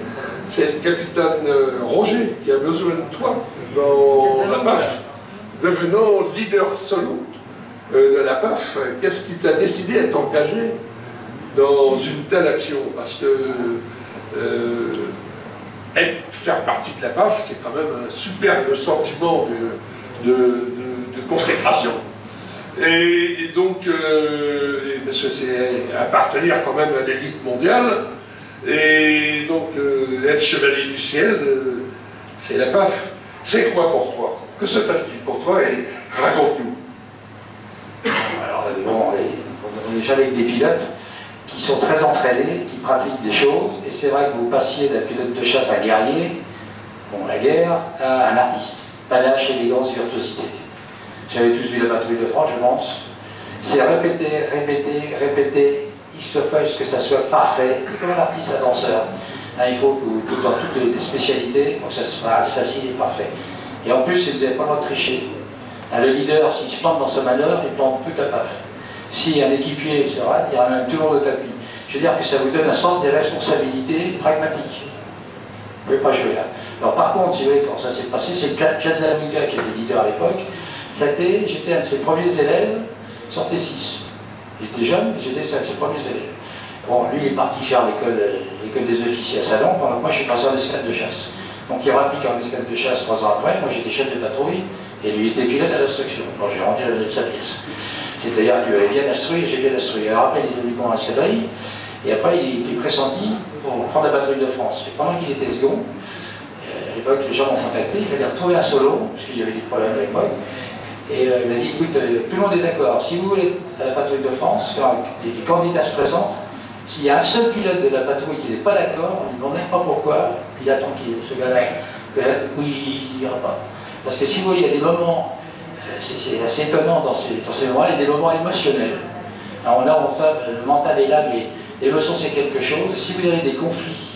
c'est le capitaine Roger qui a besoin de toi dans la PAF, devenant leader solo de la PAF. Qu'est-ce qui t'a décidé à t'engager dans une telle action? Parce que faire partie de la PAF, c'est quand même un superbe sentiment de consécration. Et donc, parce que c'est appartenir quand même à l'élite mondiale, et donc être chevalier du ciel, c'est la PAF. C'est quoi pour toi? Que se passe-t-il pour toi? Et raconte-nous. Alors, bon, on est déjà avec des pilotes qui sont très entraînés, qui pratiquent des choses, et c'est vrai que vous passiez d'un pilote de chasse à guerrier, bon, la guerre, à un artiste. Panache, élégance, virtuosité. J'avais tous vu la Patrouille de France, je pense. C'est répéter, répéter, répéter, il se fait que ça soit parfait, comme un artiste, un danseur. Hein, il faut que dans toutes les spécialités, pour que ça se fasse facile et parfait. Et en plus, vous n'avez pas le droit de tricher. Hein, le leader, s'il se plante dans sa manœuvre, il plante toute la PAF. Si un équipier se rate, il y aura même tout le monde de tapis. Je veux dire que ça vous donne un sens des responsabilités pragmatiques. Vous ne pouvez pas jouer là. Alors par contre, si vous voyez, quand ça s'est passé, c'est Piazza Amiga qui était leader à l'époque. J'étais un de ses premiers élèves, sortait 6. J'étais jeune, j'étais un de ses premiers élèves. Bon, lui, il est parti faire l'école des officiers à Salon, pendant que moi, je suis passé en escadre de chasse. Donc, il rapplique en escadre de chasse 3 ans après. Moi, j'étais chef de patrouille, et lui était pilote à l'instruction. Alors, j'ai rendu la note de sa pièce. C'est-à-dire qu'il avait bien instruit, et j'ai bien instruit. Alors, après, il est devenu commandant escadrille, et après, il était pressenti pour prendre la patrouille de France. Et pendant qu'il était second, à l'époque, les gens m'ont contacté, il fallait retrouver un solo, parce qu'il y avait des problèmes à l'époque. Et il m'a dit, écoute, tout le monde est d'accord. Si vous voulez à la patrouille de France, quand les candidats se présentent, s'il y a un seul pilote de la patrouille qui n'est pas d'accord, on ne demande même pas pourquoi, il attend ce gars-là, où il n'ira pas. Parce que si vous voulez, il y a des moments, c'est assez étonnant dans ces moments, il y a des moments émotionnels. Alors là, le mental est là, mais l'émotion c'est quelque chose. Si vous avez des conflits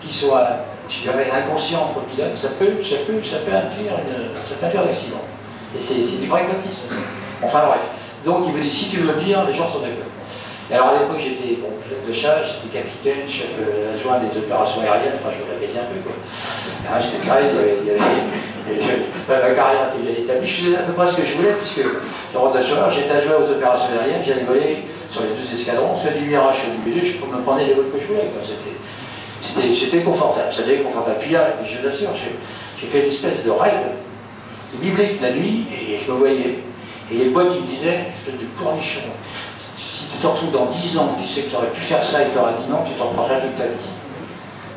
qui soient, je dirais, inconscients entre pilotes, ça peut induire l'accident. Et c'est du pragmatisme. Enfin bref. Donc il me dit, si tu veux venir, les gens sont d'accord. Et alors à l'époque j'étais pilote de chasse, j'étais capitaine, chef adjoint des opérations aériennes, enfin je me l'avais dit un peu quoi. J'étais carré, ma carrière était bien établie, je faisais à peu près ce que je voulais, puisque dans le national, j'étais adjoint aux opérations aériennes, j'allais voler sur les 2 escadrons, soit du Mirage, soit du B2, je me prenais les vols que je voulais. C'était confortable, ça devait être confortable. Puis là, je vous assure, j'ai fait une espèce de règle. C'est biblique la nuit, et je me voyais. Et les potes qui me disaient, espèce de cornichon, si tu te retrouves dans 10 ans, tu sais que tu aurais pu faire ça et tu aurais dit non, tu t'en reprendras toute ta vie.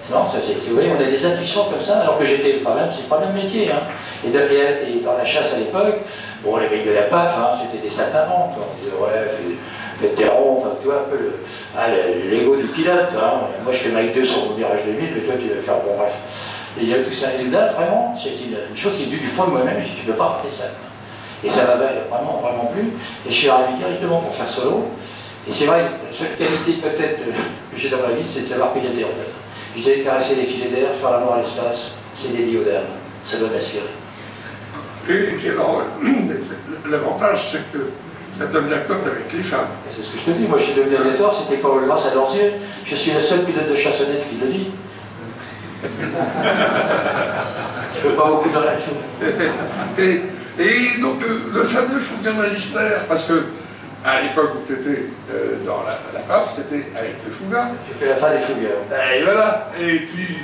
C'est marrant, ça, vous voyez, on a des intuitions comme ça, alors que j'étais quand même, c'est pas le même métier. Hein. Et dans la chasse à l'époque, bon, les mecs de la PAF, hein, c'était des satanants. On disait, ouais, faites des ronds, enfin, tu vois, un peu l'ego du pilote. Hein. Moi, je fais Mach 2 sur mon Mirage 2000, mais toi, tu vas faire bon, bref. Et il y a tout ça. Et là, vraiment, c'est une chose qui est venue du fond de moi-même, je dis, tu ne peux pas rater ça. Et ça m'a vraiment, vraiment plu. Et je suis arrivé directement pour faire solo. Et c'est vrai, la seule qualité peut-être que j'ai dans ma vie, c'est de savoir piloter en fait. Je disais, caresser les filets d'air, faire l'amour à l'espace, c'est dédié aux dames. Ça doit m'inspirer. Et puis alors, l'avantage, c'est que ça donne la cote avec les femmes. C'est ce que je te dis. Moi, je suis devenu aviateur, c'était pas grâce à leurs yeux. Je suis le seul pilote de chasse honnête qui le dit. Je veux pas beaucoup de réaction. Et donc, le fameux Fouguin Magister, parce que à l'époque où tu étais dans la PAF, c'était avec le Fougas. J'ai fait la fin des Fougas. Et voilà. Et puis,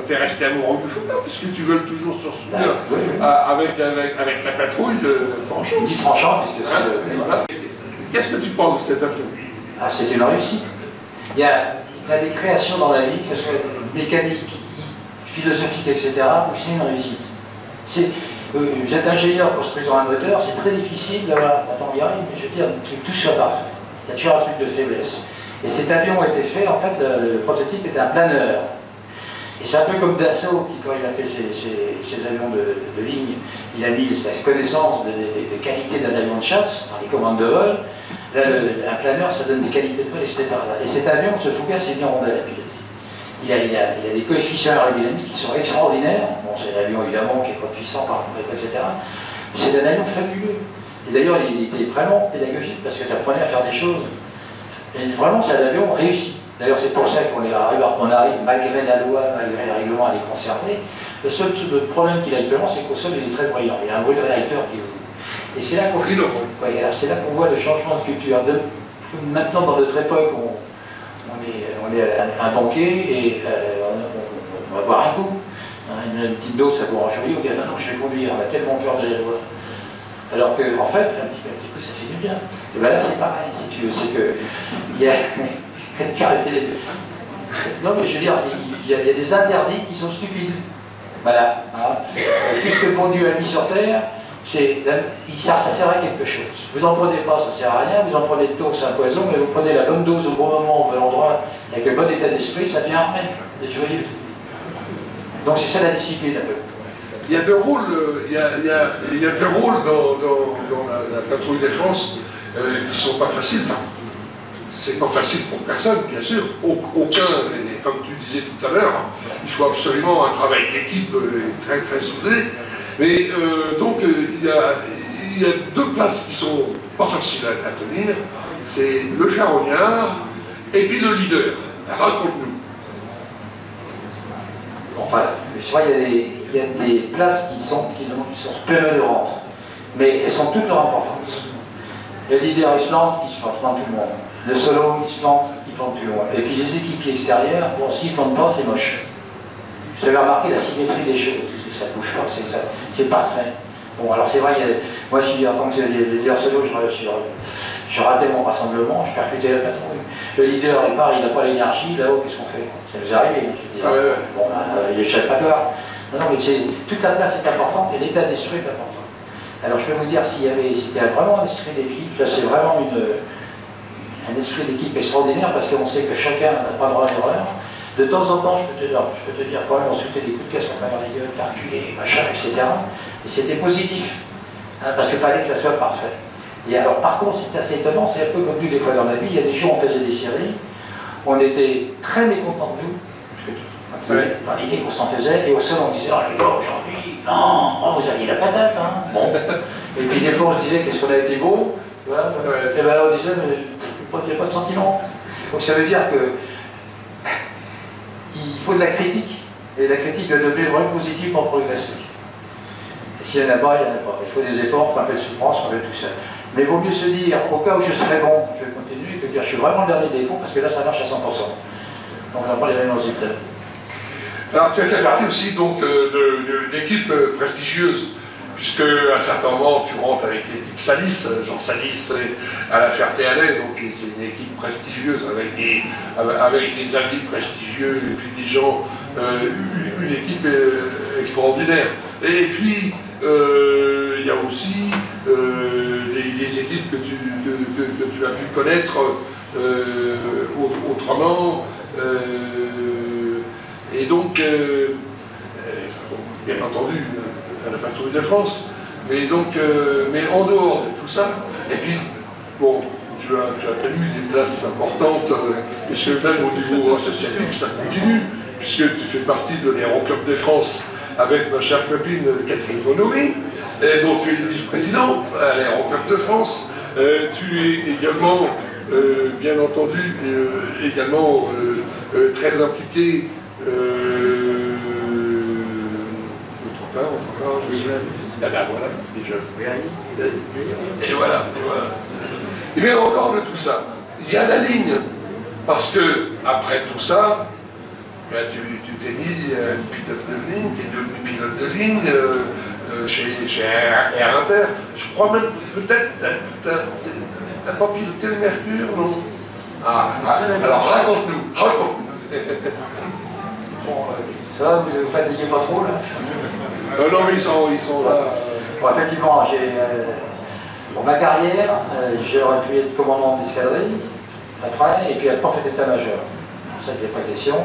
tu es resté amoureux du Fougas, puisque tu veux toujours se souvenir avec la patrouille Tranchant. Dit Tranchant, puisque c'est voilà. Qu'est-ce que tu penses de cet avion? Ah, c'était une réussite. Il y a des créations dans la vie, que ce soit mécanique, philosophique, etc., où c'est une réussite. Vous êtes ingénieur construisant un moteur, c'est très difficile d'avoir, quand on y arrive, je veux dire, que tout soit parfait. Il y a toujours un truc de faiblesse. Et cet avion a été fait, en fait, le prototype était un planeur. Et c'est un peu comme Dassault, qui, quand il a fait ses avions de ligne, il a mis sa connaissance des qualités d'un avion de chasse dans les commandes de vol. Là, un planeur, ça donne des qualités de vol, etc. Et cet avion, ce Fougas, c'est bien rondel à piloter. Il a des coefficients aérodynamiques qui sont extraordinaires. Bon, c'est un avion évidemment qui n'est pas puissant par rapport à etc. Mais c'est un avion fabuleux. Et d'ailleurs, il était vraiment pédagogique parce que tu apprenais à faire des choses. Et vraiment, c'est un avion réussi. D'ailleurs, c'est pour ça qu'on arrive, malgré la loi, malgré les règlements, à les conserver. Le seul problème qu'il a actuellement, c'est qu'au sol, il est très bruyant. Il a un bruit de réacteur qui... Et c'est là qu'on voit le changement de culture. Maintenant, dans notre époque, on est un banquier et on va boire un coup. Une petite dose, ça vous enjouir, on dit non, je vais conduire, on a tellement peur de la loi. Alors qu'en fait, un petit coup, ça fait du bien. Et bien là, c'est pareil, si tu veux, c'est que il y a... non, mais je veux dire, il y a des interdits qui sont stupides. Voilà. Hein. Tout ce que bon Dieu a mis sur terre, ça sert à quelque chose. Vous en prenez pas, ça sert à rien. Vous en prenez de tôt, c'est un poison, mais vous prenez la bonne dose au bon moment, au bon endroit, avec le bon état d'esprit, ça devient un c'est joyeux. Donc c'est ça la discipline un peu. Il y a deux rôles, il y a deux rôles dans la patrouille des France qui ne sont pas faciles. Enfin, c'est pas facile pour personne, bien sûr. Aucun, et comme tu disais tout à l'heure, il faut absolument un travail d'équipe très très soudé. Mais donc il y a deux places qui sont pas faciles à tenir. C'est le charognard et puis le leader. Raconte-nous. Enfin, je crois qu'il y a des places qui sont pleines odorantes, mais elles sont toutes leur importance. Le leader, il se plante, tout le monde. Le solo, il se plante, plus loin. Et puis les équipiers extérieurs, bon, s'ils ne plantent pas, c'est moche. Vous avez remarqué la symétrie des choses, ça ne bouge pas, c'est parfait. Bon, alors c'est vrai, moi, en tant que leader solo, je ratais mon rassemblement, je percutais la patrouille. Le leader, il part, il n'a pas l'énergie, là-haut, qu'est-ce qu'on fait? Ça nous arrive, bon, il échappe pas peur. Non, mais toute la place est importante et l'état d'esprit est important. Alors je peux vous dire, s'il y avait vraiment un esprit d'équipe, là c'est vraiment un esprit d'équipe extraordinaire parce qu'on sait que chacun n'a pas droit à l'erreur. De temps en temps, je peux te dire quand même, on se foutait des coups de caisse à travers les gueules, t'as reculé, machin, etc. Et c'était positif, hein, parce qu'il fallait que ça soit parfait. Et alors par contre, c'est assez étonnant, c'est un peu comme nous des fois dans la vie, il y a des jours on faisait des séries, on était très mécontents de nous, dans l'idée qu'on s'en faisait, et au sol on disait, oh les gars, aujourd'hui, non, vous aviez la patate, hein. Bon. Et puis des fois on se disait, qu'est-ce qu'on a été beau, tu vois, et bien là on disait, mais il n'y a pas de sentiment. Donc ça veut dire que il faut de la critique, et la critique doit devenir vraiment positive pour progresser. Et s'il y en a pas, il n'y en a pas. Il faut des efforts, il faut un peu de souffrance, il faut tout ça. Mais il vaut mieux se dire, au cas où je serai bon, je vais continuer, que dire, je suis vraiment le dernier des cons, parce que là ça marche à 100%. Donc on n'a pas les mêmes résultats. Alors tu as fait partie aussi d'équipes prestigieuses, puisque à un certain moment tu rentres avec l'équipe Salis, Jean Salis à la Ferté-Alais, donc c'est une équipe prestigieuse avec des amis prestigieux et puis des gens, une équipe extraordinaire. Et puis il y a aussi les équipes que tu as pu connaître autrement. Et donc, bien entendu, à la patrouille de France, mais en dehors de tout ça, et puis, bon, tu as tenu des places importantes, puisque même au niveau associatif, ça continue, puisque tu fais partie de l'Aéroclub de France avec ma chère copine Catherine Bonomi, dont tu es le vice-président à l'Aéroclub de France. Tu es également, bien entendu, très impliqué. Autre part, je suis là. Ah ben voilà, déjà. Et voilà. Et bien encore de tout ça, il y a la ligne. Parce que, après tout ça, ben, tu t'es mis pilote de ligne, tu es devenu pilote de ligne chez Air Inter. Je crois même, peut-être, t'as pas piloté le Mercure, non? Alors raconte-nous. Bon, ça va, vous ne vous fatiguez pas trop là? Non, mais ils sont là. Bon, effectivement, pour ma carrière, j'aurais pu être commandant d'escadrille, après, et puis après, on fait d'état-major. Ça, il n'y a pas de question.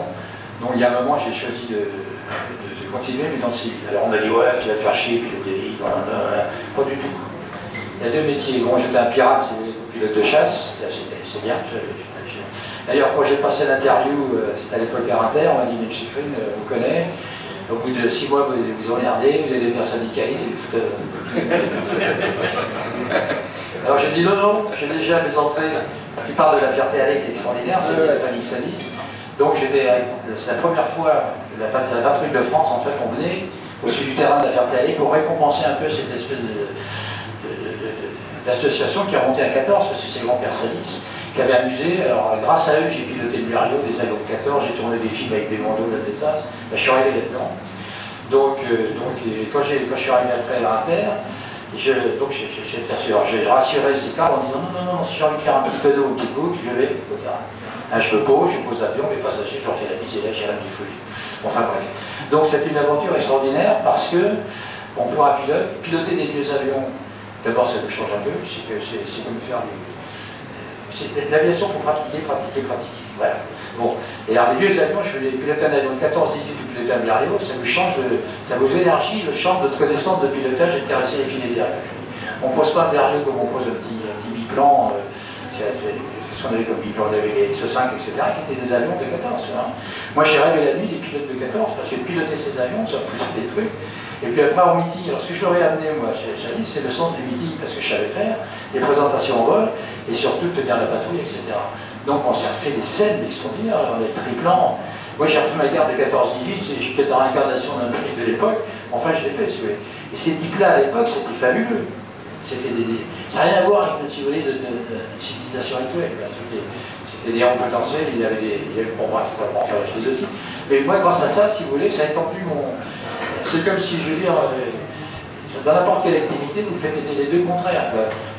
Donc, il y a un moment, j'ai choisi de continuer, mais dans le civil. Alors, on m'a dit, ouais, tu vas te faire chier, pilote de ligne, pas du tout. Il y a deux métiers. Bon, j'étais un pirate, c'est pilote de chasse, c'est bien. D'ailleurs, quand j'ai passé l'interview, c'était à l'époque Air Inter, on m'a dit, mais Chiffrine, vous connaissez. Au bout de 6 mois, vous regardez, vous allez devenir syndicaliste et vous foutez. Alors j'ai dit non, j'ai déjà mes entrées, la plupart de la Ferté-Alais qui est extraordinaire, c'est la famille Salis. Donc c'est la première fois que la patrouille de France, en fait, on venait au-dessus du terrain de la Ferté-Alais pour récompenser un peu ces espèces d'associations qui remontaient à 14, parce que c'est le grand-père Salis, qui avait amusé. Alors grâce à eux, j'ai piloté le Blériot des avions de 14, j'ai tourné des films avec des bandeaux de la Texas, je suis arrivé là-dedans. Donc quand je suis arrivé après à Inter, j'ai rassuré ces cadres en disant non, si j'ai envie de faire un petit cadeau, une petite boucle, je vais au terrain. Je me pose l'avion, mes passagers, je leur fais la bise et là j'ai rien du folie. Enfin bref. Donc c'était une aventure extraordinaire parce que on pour un pilote, piloter des vieux avions, d'abord ça nous change un peu, c'est comme faire du. L'aviation, il faut pratiquer. Voilà. Bon. Et alors, les vieux avions, je faisais piloter un avion de 14-18 ou piloter un Blériot, ça vous élargit le champ de votre connaissance de pilotage et de caresser les filets derrière. On ne pose pas un Blériot comme on pose un petit biplan, qu'est-ce qu'on avait comme biplan, on avait les SE5, etc., qui étaient des avions de 14. Hein. Moi, j'ai rêvé la nuit des pilotes de 14, parce que piloter ces avions, ça me foutait des trucs. Et puis après, en meeting, alors ce que j'aurais amené, moi, c'est le sens du meeting, parce que je savais faire, des présentations au vol, et surtout tenir la patrouille, etc. Donc on s'est refait des scènes extraordinaires, on est triplant. Moi j'ai refait ma guerre de 14-18, j'ai peut-être la réincarnation d'un mec de l'époque, enfin je l'ai fait, si vous voulez. Et ces types-là, à l'époque, c'était fabuleux. Ça n'a rien à voir avec notre, si vous voulez, de civilisation actuelle. C'était des hommes potentiels, il y avait bon bref, on va pas en faire la philosophie. Mais moi, grâce à ça, si vous voulez, ça a étendu mon... C'est comme si, je veux dire, dans n'importe quelle activité, vous faites les deux contraires.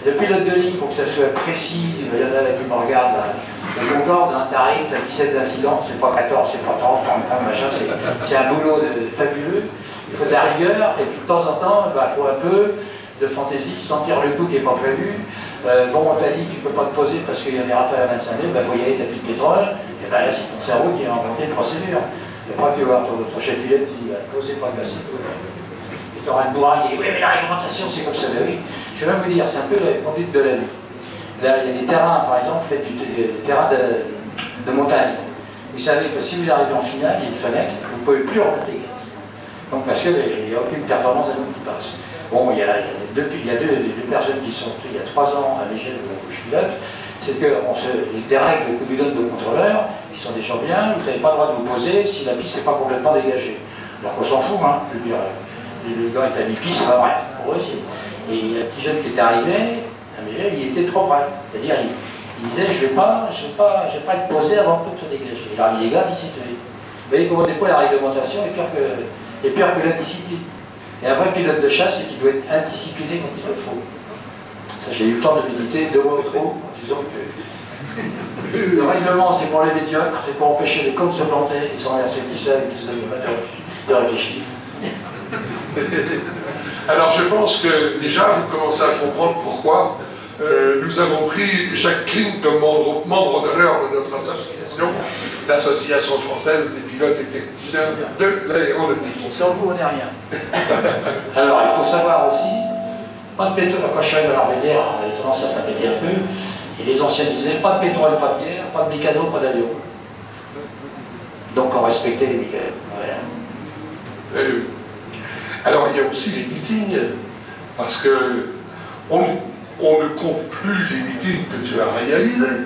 Le pilote de ligne, il faut que ça soit précis. Il y en a là qui me regardent. Le Concorde, un tarif à 17 d'incidents, c'est pas 14, c'est pas 30, machin, c'est un boulot fabuleux. Il faut de la rigueur, et puis de temps en temps, il faut un peu de fantaisie, sentir le coup qui n'est pas prévu. Bon, on t'a dit tu ne peux pas te poser parce qu'il y a des rafales à 25 000, il faut y aller, t'as plus de pétrole. Et bien là, c'est ton cerveau qui a inventé une procédure. Et après, tu vas voir ton chef pilote qui dit posez pas de massif. Et tu auras le bourrin qui dit oui, mais la réglementation, c'est comme ça. Ben oui, je vais même vous dire, c'est un peu la conduite de la vie. Là, il y a des terrains, par exemple, faites des terrains de montagne. Vous savez que si vous arrivez en finale, il y a une fenêtre, vous ne pouvez plus remonter. Donc, parce qu'il n'y a aucune performance à nous qui passe. Bon, il y a deux personnes qui sont, il y a 3 ans, à l'échelle où je pilote, c'est que les règles que nous donnent nos contrôleurs, qui sont des gens bien, vous n'avez pas le droit de vous poser si la piste n'est pas complètement dégagée. Alors qu'on s'en fout, hein, je veux dire, le gars est à mi-piste, enfin bref, pour eux aussi. Et il y a un petit jeune qui était arrivé, il était trop près. C'est-à-dire, il disait, je ne vais pas être posé avant que tout soit dégagé. Il a mis les gars disciplinés. Vous voyez comment des fois la réglementation est pire que la discipline. Et un vrai pilote de chasse, c'est qu'il doit être indiscipliné quand il le faut. J'ai eu le temps de méditer 2 mois ou trop en disant que le règlement, c'est pour les médiocres, c'est pour empêcher les cons de se planter, ils sont rien ceux qui savent et qui se donnent de réfléchir. Alors je pense que déjà vous commencez à comprendre pourquoi nous avons pris Jacques Kling comme membre d'honneur de notre association, l'Association française des pilotes et techniciens de l'aéronautique. Sans vous, on n'est rien. Alors il faut savoir aussi, pas de pétrole, quand je suis arrivé à l'Arménière, on avait tendance à se répéter un peu, et les anciens disaient pas de pétrole, pas de guerre, pas de mécano, pas d'avion. Donc on respectait les mécanos. Voilà. Alors il y a aussi les meetings, parce que on ne compte plus les meetings que tu as réalisés.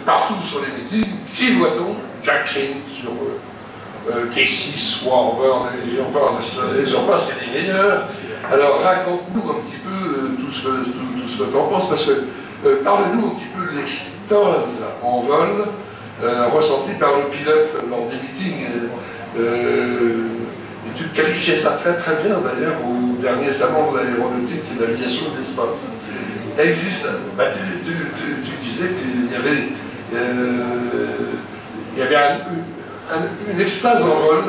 Partout sur les meetings, qui voit-on? Jacques Kling sur T6, Warbird, les Urbains, c'est les meilleurs. Alors raconte-nous un petit peu tout ce que tu en penses, parce que Parle-nous un petit peu de l'extase en vol ressentie par le pilote lors des meetings. Et tu qualifiais ça très très bien d'ailleurs au dernier salon de l'aéronautique et de l'aviation de l'espace. Existe, tu disais qu'il y avait une extase en vol.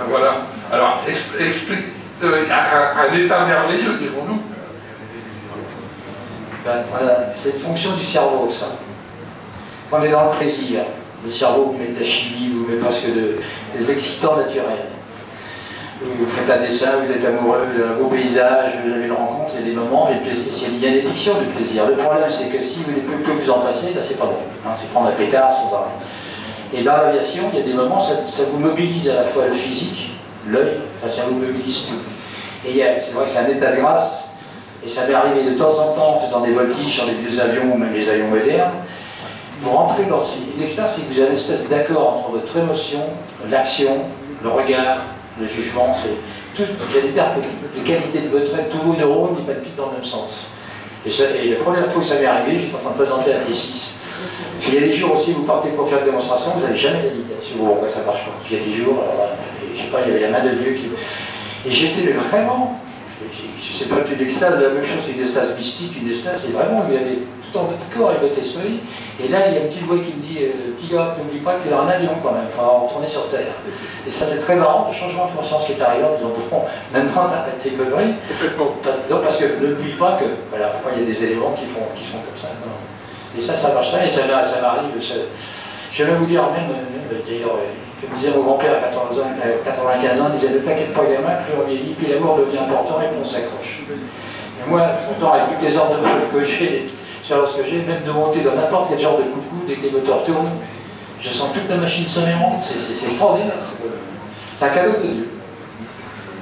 Voilà. Alors, explique un état merveilleux, dirons-nous. Voilà, c'est une fonction du cerveau, ça. Quand on est dans le plaisir, le cerveau vous met de la chimie, vous met presque des excitants naturels. Vous faites un dessin, vous êtes amoureux, vous avez un beau paysage, vous avez une rencontre, il y a des moments, et il y a une addiction du plaisir. Le problème, c'est que si vous ne pouvez plus vous en passer, là, c'est pas bon. Hein, c'est prendre un pétard, c'est pas rien. Et dans l'aviation, il y a des moments, ça vous mobilise à la fois le physique, l'œil, enfin, ça vous mobilise tout. Et c'est vrai que c'est un état de grâce, et ça m'est arrivé de temps en temps, en faisant des voltiges sur les vieux avions, ou même les avions modernes, vous rentrez dans une expérience, c'est que vous avez une espèce d'accord entre votre émotion, l'action, le regard, le jugement, c'est tout, j'allais dire, les qualités de votre être, tous vos neurones, ils palpitent dans le même sens. Et la première fois que ça m'est arrivé, j'étais en train de présenter la T6. Puis il y a des jours aussi, vous partez pour faire une démonstration, vous n'avez jamais d'habitation, bon, ça ne marche pas. Puis il y a des jours, alors, je sais pas, il y avait la main de Dieu qui... Et j'étais vraiment, je ne sais pas, une extase, la même chose, c'est une extase mystique, une extase, c'est vraiment, il y avait tout dans votre corps et votre esprit. Et là, il y a une petite voix qui me dit, petit gars, n'oublie pas que tu es dans un avion quand même, il faudra retourner sur Terre. Et ça, c'est très marrant, le changement de conscience qui est arrivé en disant, bon, maintenant, t'arrêtes tes conneries. Parce que n'oublie pas que, voilà, pourquoi il y a des éléments qui sont comme ça. Non. Et ça marche là, et ça m'arrive. Je vais vous dire, même d'ailleurs, comme disait mon grand-père à 95 ans, il disait, ne t'inquiète pas, gamin, plus on vieillit, puis l'amour devient important et puis on s'accroche. Et moi, pourtant, avec toutes les heures de vol que j'ai, sur ce que j'ai, même de monter dans n'importe quel genre de coucou, dès que les moteurs tournent, je sens toute la machine sonner en c'est extraordinaire. C'est un cadeau de Dieu.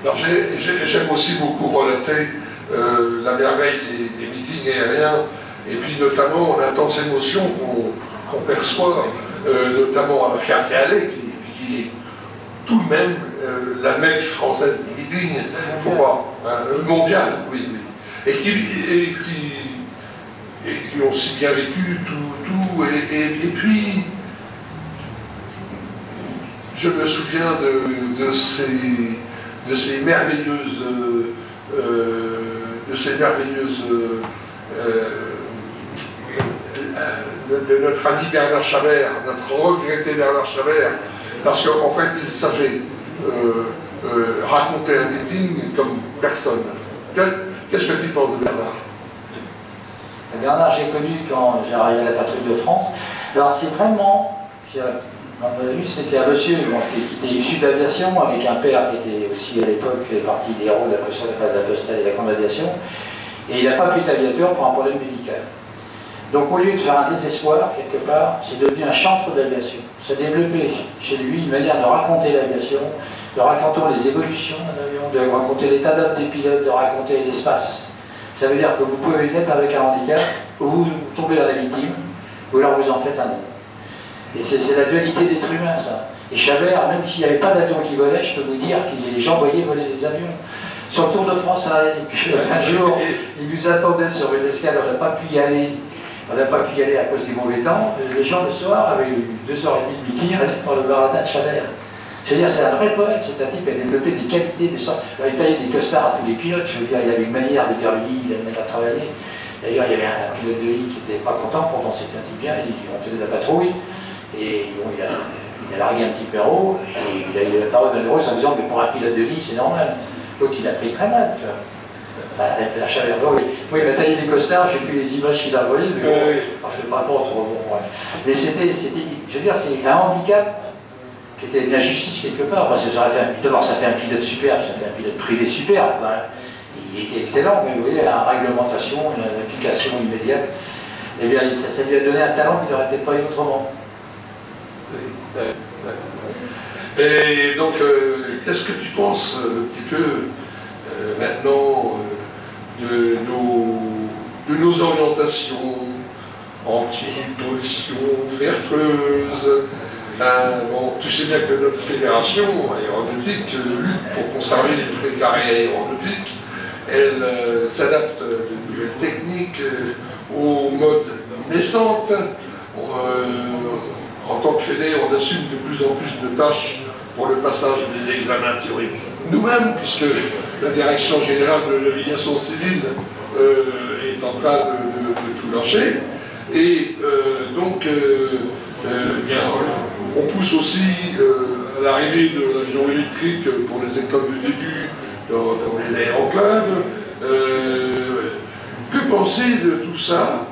Alors j'aime aussi beaucoup relater la merveille des meetings aériens, et puis notamment l'intense émotion qu'on perçoit, notamment à la Ferté-Alais, qui est tout de même la mecque française du meeting, faut pas, mondiale, oui. Et qui ont si bien vécu tout, et puis je me souviens de ces merveilleuses de notre ami Bernard Chabert, notre regretté Bernard Chabert, parce qu'en fait il savait raconter un meeting comme personne. Qu'est-ce que tu penses de Bernard? Bernard, j'ai connu quand j'ai arrivé à la patrouille de France. Alors c'est vraiment, c'était un monsieur qui était issu de l'aviation, avec un père qui était aussi à l'époque partie des héros de la postale et de la grande aviation, et il n'a pas pu être aviateur pour un problème médical. Donc au lieu de faire un désespoir, quelque part, c'est devenu un chantre d'aviation. Ça a développé chez lui une manière de raconter l'aviation, de raconter les évolutions d'un avion, de raconter l'état d'âme des pilotes, de raconter l'espace. Ça veut dire que vous pouvez naître avec un handicap, ou vous tombez dans la victime, ou alors vous en faites un autre. Et c'est la dualité d'être humain, ça. Et Chabert, même s'il n'y avait pas d'avion qui volait, je peux vous dire que les gens voyaient voler des avions. Sur le Tour de France, un jour, il nous attendait sur une escale, on n'a pas pu y aller. On n'a pas pu y aller à cause du mauvais temps. Les gens, le soir, avaient eu 2h30 de meeting pour le baratin de Chabert. Je veux dire, c'est un vrai poète, c'est un type qui a développé des qualités de ça. Il taillait des costards à tous les pilotes, je veux dire, il avait une manière de dire lui, il allait mettre à travailler. D'ailleurs, il y avait un pilote de ligne qui n'était pas content, pourtant c'était un type bien, on faisait de la patrouille, et bon, il a largué un petit perro, et il a eu la parole malheureuse en disant, mais pour un pilote de ligne, c'est normal. L'autre, il a pris très mal, tu vois. La chaleur, oui. Moi, il m'a taillé des costards, j'ai vu les images qu'il a volées, mais bon, enfin, je ne parle pas trop, bon, ouais. Mais c'était, je veux dire, c'est un handicap qui était une injustice quelque part, parce que ça fait un pilote superbe, ça fait un pilote privé superbe, quoi. Il était excellent, mais vous voyez, la réglementation, une application immédiate, eh bien, ça lui a donné un talent qu'il n'aurait peut-être pas eu autrement. Et donc, qu'est-ce que tu penses un petit peu maintenant de nos orientations anti-pollution vertueuse? Enfin, bon, tu sais bien que notre fédération aéronautique lutte pour conserver les précarés aéronautiques. Elle s'adapte de nouvelles techniques aux modes naissantes. En tant que fédé, on assume de plus en plus de tâches pour le passage des examens théoriques nous-mêmes, puisque la Direction Générale de l'Aviation Civile est en train de tout lâcher. Et bien, on pousse aussi à l'arrivée de l'avion électrique pour les écoles de début dans les aéroclubs. Que penser de tout ça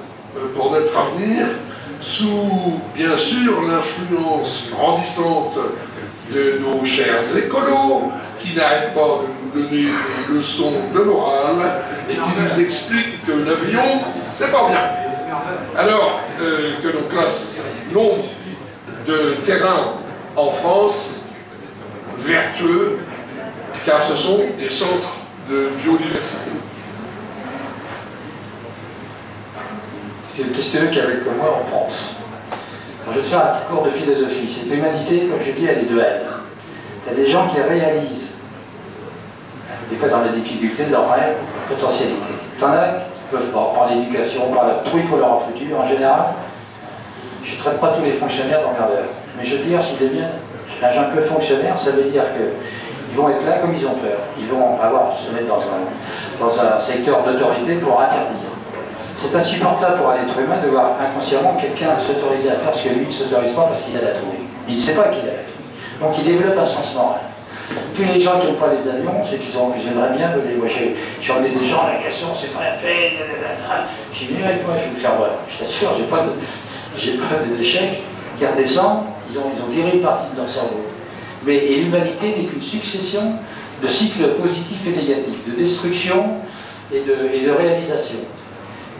pour notre avenir, sous, bien sûr, l'influence grandissante de nos chers écolos, qui n'arrêtent pas de nous donner des leçons de morale et qui nous expliquent que l'avion, c'est pas bien. Alors que l'on classe nombre de terrains en France vertueux, car ce sont des centres de biodiversité. C'est une question qu'avec moi on pense. Alors, je vais te faire un petit cours de philosophie. Cette humanité, comme je dis, elle est de haine. Il y a des gens qui réalisent, des fois dans la difficulté de leur rêve, potentialité. T'en as qui ne peuvent pas prendre l'éducation, tout il faut leur en foutu. En général, je ne traite pas tous les fonctionnaires d'emmerdeurs. Mais je veux dire, s'ils deviennent un peu fonctionnaire, ça veut dire qu'ils vont être là comme ils ont peur. Ils vont se mettre dans un secteur d'autorité pour interdire. C'est insupportable pour un être humain de voir inconsciemment quelqu'un s'autoriser à faire ce que lui ne s'autorise pas parce qu'il a la trouvé. Il ne sait pas qu'il a la trouvé. Donc il développe un sens moral. Tous les gens qui n'ont pas les avions, c'est qu'ils aimeraient bien voler. Moi j'ai emmené des gens à la question, c'est pas la peine, j'ai dit avec moi, je vais vous faire voir. Je t'assure, j'ai pas d'échec qui redescend, ils ont viré une partie de leur cerveau. Et l'humanité n'est qu'une succession de cycles positifs et négatifs, de destruction et de réalisation.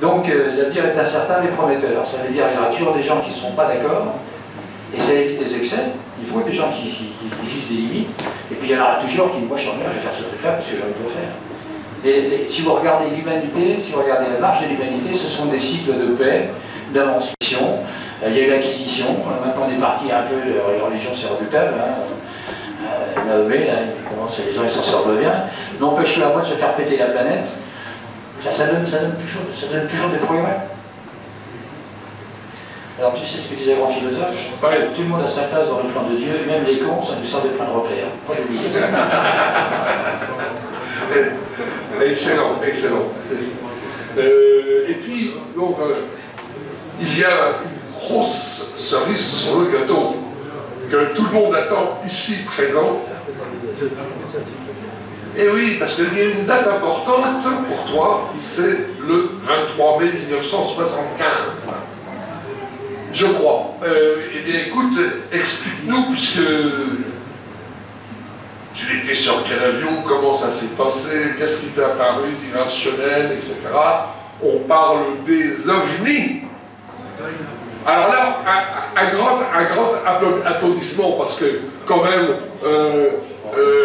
Donc l'avenir est incertain mais prometteur. Ça veut dire qu'il y aura toujours des gens qui ne seront pas d'accord, et ça évite les excès. Il faut des gens qui fixent des limites, et puis il y en aura toujours qui disent moi je vais faire ce truc-là parce que j'ai envie de le faire. Et si vous regardez l'humanité, si vous regardez la marche de l'humanité, ce sont des cycles de paix, d'avancement. Il y a eu l'acquisition, maintenant on est parti un peu, les religions c'est redoutable, Mahomet, les gens ils s'en sortent bien, n'empêche que la voie de se faire péter la planète. Ça donne toujours des progrès. Alors tu sais ce que disait un grand philosophe? Ouais. Tout le monde a sa place dans le plan de Dieu, même les cons, ça nous sert de plein de repères. Pas d'oublier ça. Excellent, excellent. Et puis, donc, il y a une grosse cerise sur le gâteau que tout le monde attend ici présent. Et oui, parce qu'il y a une date importante pour toi, c'est le 23 mai 1975. Je crois. Eh bien écoute, explique-nous, puisque tu étais sur quel avion, comment ça s'est passé, qu'est-ce qui t'a paru irrationnel, etc. On parle des ovnis. Alors là, un grand applaudissement, parce que quand même,